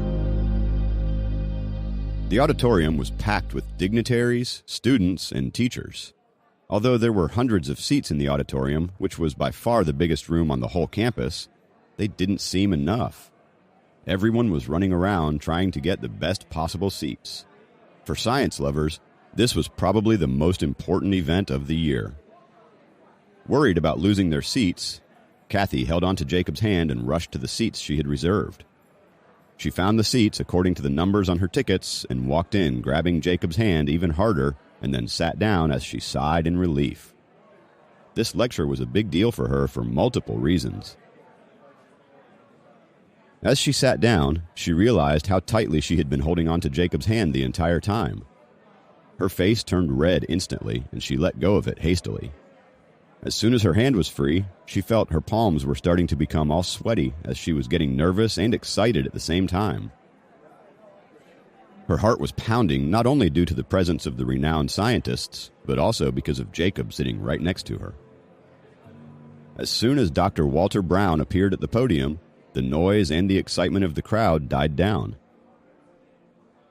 The auditorium was packed with dignitaries, students, and teachers. Although there were hundreds of seats in the auditorium, which was by far the biggest room on the whole campus, they didn't seem enough. Everyone was running around trying to get the best possible seats. For science lovers, this was probably the most important event of the year. Worried about losing their seats, Kathy held onto Jacob's hand and rushed to the seats she had reserved. She found the seats according to the numbers on her tickets and walked in, grabbing Jacob's hand even harder, and then sat down as she sighed in relief. This lecture was a big deal for her for multiple reasons. As she sat down, she realized how tightly she had been holding onto Jacob's hand the entire time. Her face turned red instantly, and she let go of it hastily. As soon as her hand was free, she felt her palms were starting to become all sweaty as she was getting nervous and excited at the same time. Her heart was pounding not only due to the presence of the renowned scientists, but also because of Jacob sitting right next to her. As soon as Dr. Walter Brown appeared at the podium, the noise and the excitement of the crowd died down.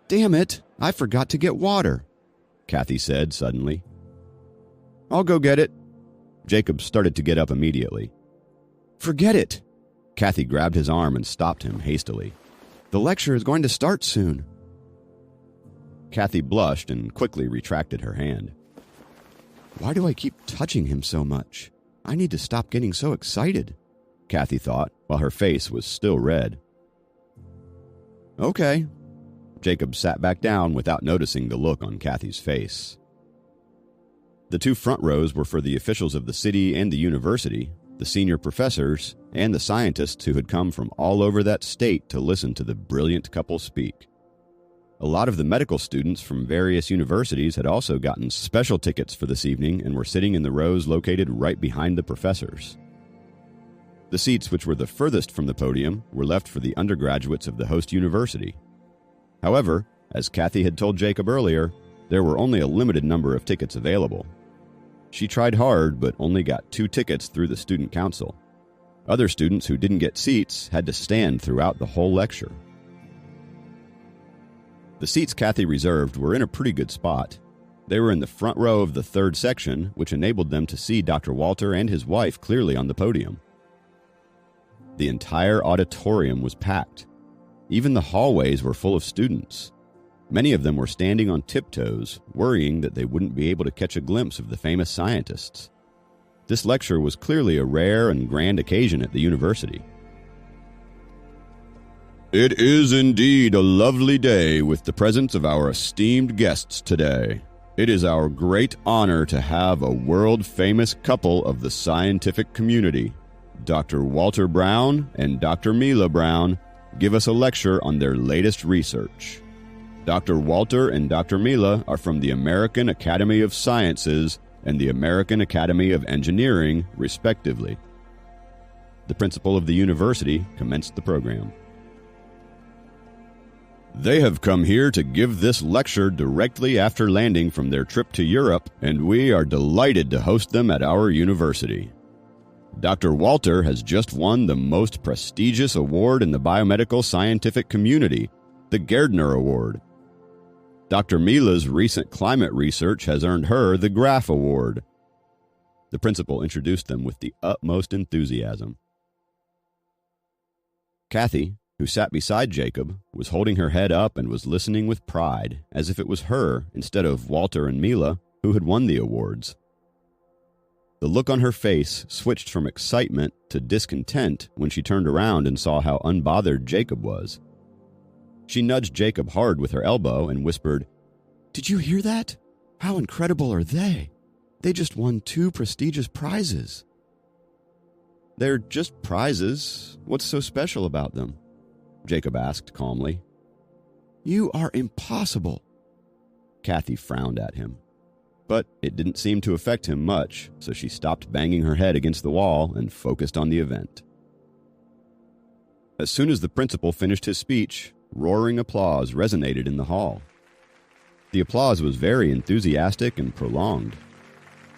"Damn it, I forgot to get water," Kathy said suddenly. "I'll go get it." Jacob started to get up immediately. "Forget it!" Kathy grabbed his arm and stopped him hastily. "The lecture is going to start soon." Kathy blushed and quickly retracted her hand. Why do I keep touching him so much? I need to stop getting so excited, Kathy thought, while her face was still red. Okay. Jacob sat back down without noticing the look on Kathy's face. The two front rows were for the officials of the city and the university, the senior professors, and the scientists who had come from all over that state to listen to the brilliant couple speak. A lot of the medical students from various universities had also gotten special tickets for this evening and were sitting in the rows located right behind the professors. The seats which were the furthest from the podium were left for the undergraduates of the host university. However, as Kathy had told Jacob earlier, there were only a limited number of tickets available. She tried hard, but only got 2 tickets through the student council. Other students who didn't get seats had to stand throughout the whole lecture. The seats Kathy reserved were in a pretty good spot. They were in the front row of the 3rd section, which enabled them to see Dr. Walter and his wife clearly on the podium. The entire auditorium was packed. Even the hallways were full of students. Many of them were standing on tiptoes, worrying that they wouldn't be able to catch a glimpse of the famous scientists. This lecture was clearly a rare and grand occasion at the university. It is indeed a lovely day with the presence of our esteemed guests today. It is our great honor to have a world-famous couple of the scientific community, Dr. Walter Brown and Dr. Mila Brown, give us a lecture on their latest research. Dr. Walter and Dr. Mila are from the American Academy of Sciences and the American Academy of Engineering, respectively. The principal of the university commenced the program. They have come here to give this lecture directly after landing from their trip to Europe, and we are delighted to host them at our university. Dr. Walter has just won the most prestigious award in the biomedical scientific community, the Gairdner Award. Dr. Mila's recent climate research has earned her the Graf Award. The principal introduced them with the utmost enthusiasm. Kathy, who sat beside Jacob, was holding her head up and was listening with pride, as if it was her, instead of Walter and Mila, who had won the awards. The look on her face switched from excitement to discontent when she turned around and saw how unbothered Jacob was. She nudged Jacob hard with her elbow and whispered, "Did you hear that? How incredible are they? They just won 2 prestigious prizes." "They're just prizes. What's so special about them?" Jacob asked calmly. "You are impossible." Kathy frowned at him. But it didn't seem to affect him much, so she stopped banging her head against the wall and focused on the event. As soon as the principal finished his speech, roaring applause resonated in the hall. The applause was very enthusiastic and prolonged.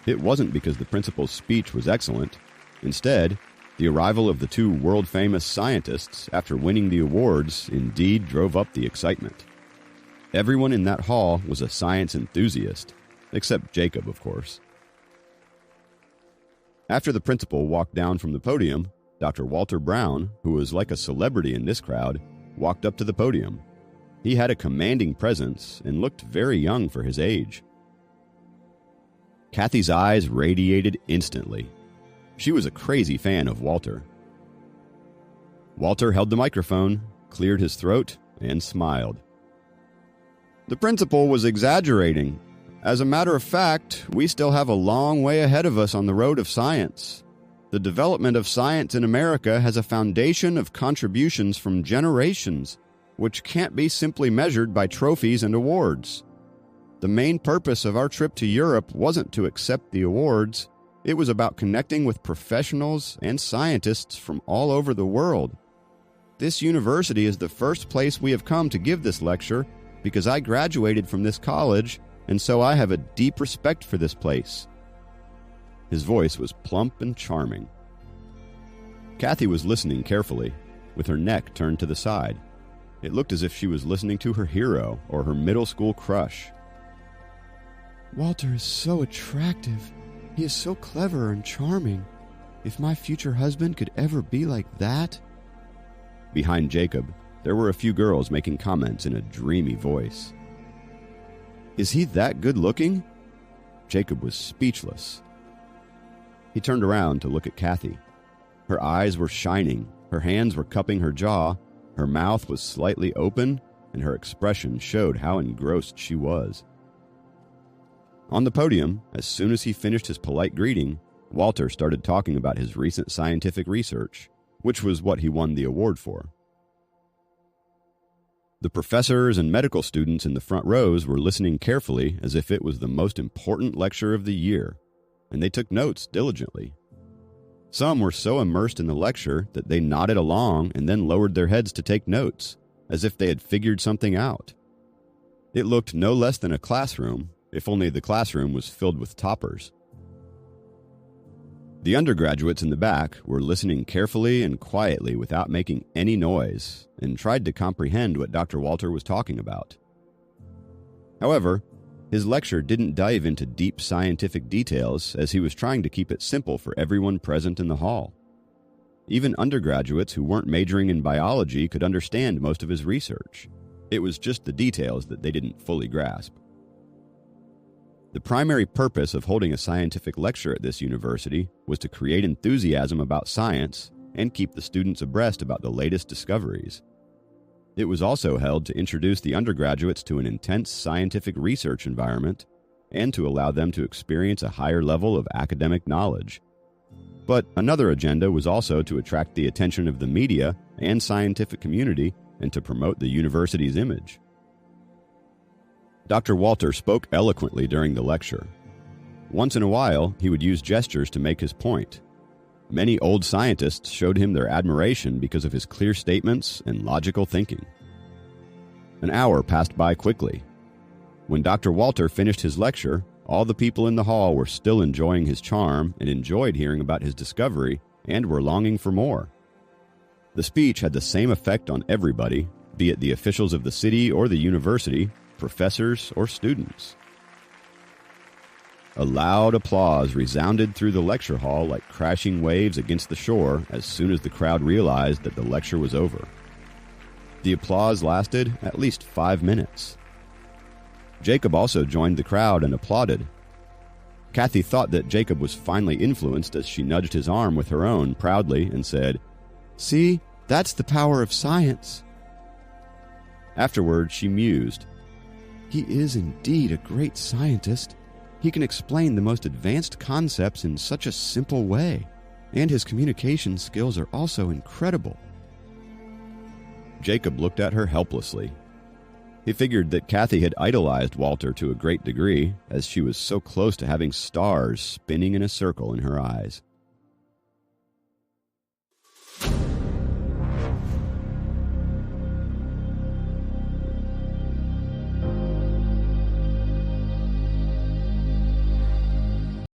It wasn't because the principal's speech was excellent. Instead, the arrival of the 2 world-famous scientists after winning the awards indeed drove up the excitement. Everyone in that hall was a science enthusiast, except Jacob, of course. After the principal walked down from the podium, Dr. Walter Brown, who was like a celebrity in this crowd, walked up to the podium. He had a commanding presence and looked very young for his age. Kathy's eyes radiated instantly. She was a crazy fan of Walter. Walter held the microphone, cleared his throat, and smiled. "The principal was exaggerating. As a matter of fact, we still have a long way ahead of us on the road of science. The development of science in America has a foundation of contributions from generations, which can't be simply measured by trophies and awards. The main purpose of our trip to Europe wasn't to accept the awards. It was about connecting with professionals and scientists from all over the world. This university is the first place we have come to give this lecture because I graduated from this college, and so I have a deep respect for this place." His voice was plump and charming. Kathy was listening carefully, with her neck turned to the side. It looked as if she was listening to her hero or her middle school crush. "Walter is so attractive. He is so clever and charming. If my future husband could ever be like that." Behind Jacob, there were a few girls making comments in a dreamy voice. Is he that good looking?" Jacob was speechless. He turned around to look at Kathy. Her eyes were shining, her hands were cupping her jaw, her mouth was slightly open, and her expression showed how engrossed she was. On the podium, as soon as he finished his polite greeting, Walter started talking about his recent scientific research, which was what he won the award for. The professors and medical students in the front rows were listening carefully as if it was the most important lecture of the year, and they took notes diligently. Some were so immersed in the lecture that they nodded along and then lowered their heads to take notes, as if they had figured something out. It looked no less than a classroom, if only the classroom was filled with toppers. The undergraduates in the back were listening carefully and quietly without making any noise, and tried to comprehend what Dr. Walter was talking about. However, his lecture didn't dive into deep scientific details, as he was trying to keep it simple for everyone present in the hall. Even undergraduates who weren't majoring in biology could understand most of his research. It was just the details that they didn't fully grasp. The primary purpose of holding a scientific lecture at this university was to create enthusiasm about science and keep the students abreast about the latest discoveries. It was also held to introduce the undergraduates to an intense scientific research environment and to allow them to experience a higher level of academic knowledge. But another agenda was also to attract the attention of the media and scientific community and to promote the university's image. Dr. Walter spoke eloquently during the lecture. Once in a while, he would use gestures to make his point. Many old scientists showed him their admiration because of his clear statements and logical thinking. An hour passed by quickly. When Dr. Walter finished his lecture, all the people in the hall were still enjoying his charm and enjoyed hearing about his discovery and were longing for more. The speech had the same effect on everybody, be it the officials of the city or the university, professors or students. A loud applause resounded through the lecture hall like crashing waves against the shore as soon as the crowd realized that the lecture was over. The applause lasted at least 5 minutes. Jacob also joined the crowd and applauded. Kathy thought that Jacob was finally influenced as she nudged his arm with her own proudly and said, "See, that's the power of science." Afterward, she mused, "He is indeed a great scientist. He can explain the most advanced concepts in such a simple way, and his communication skills are also incredible." Jacob looked at her helplessly. He figured that Kathy had idolized Walter to a great degree, as she was so close to having stars spinning in a circle in her eyes.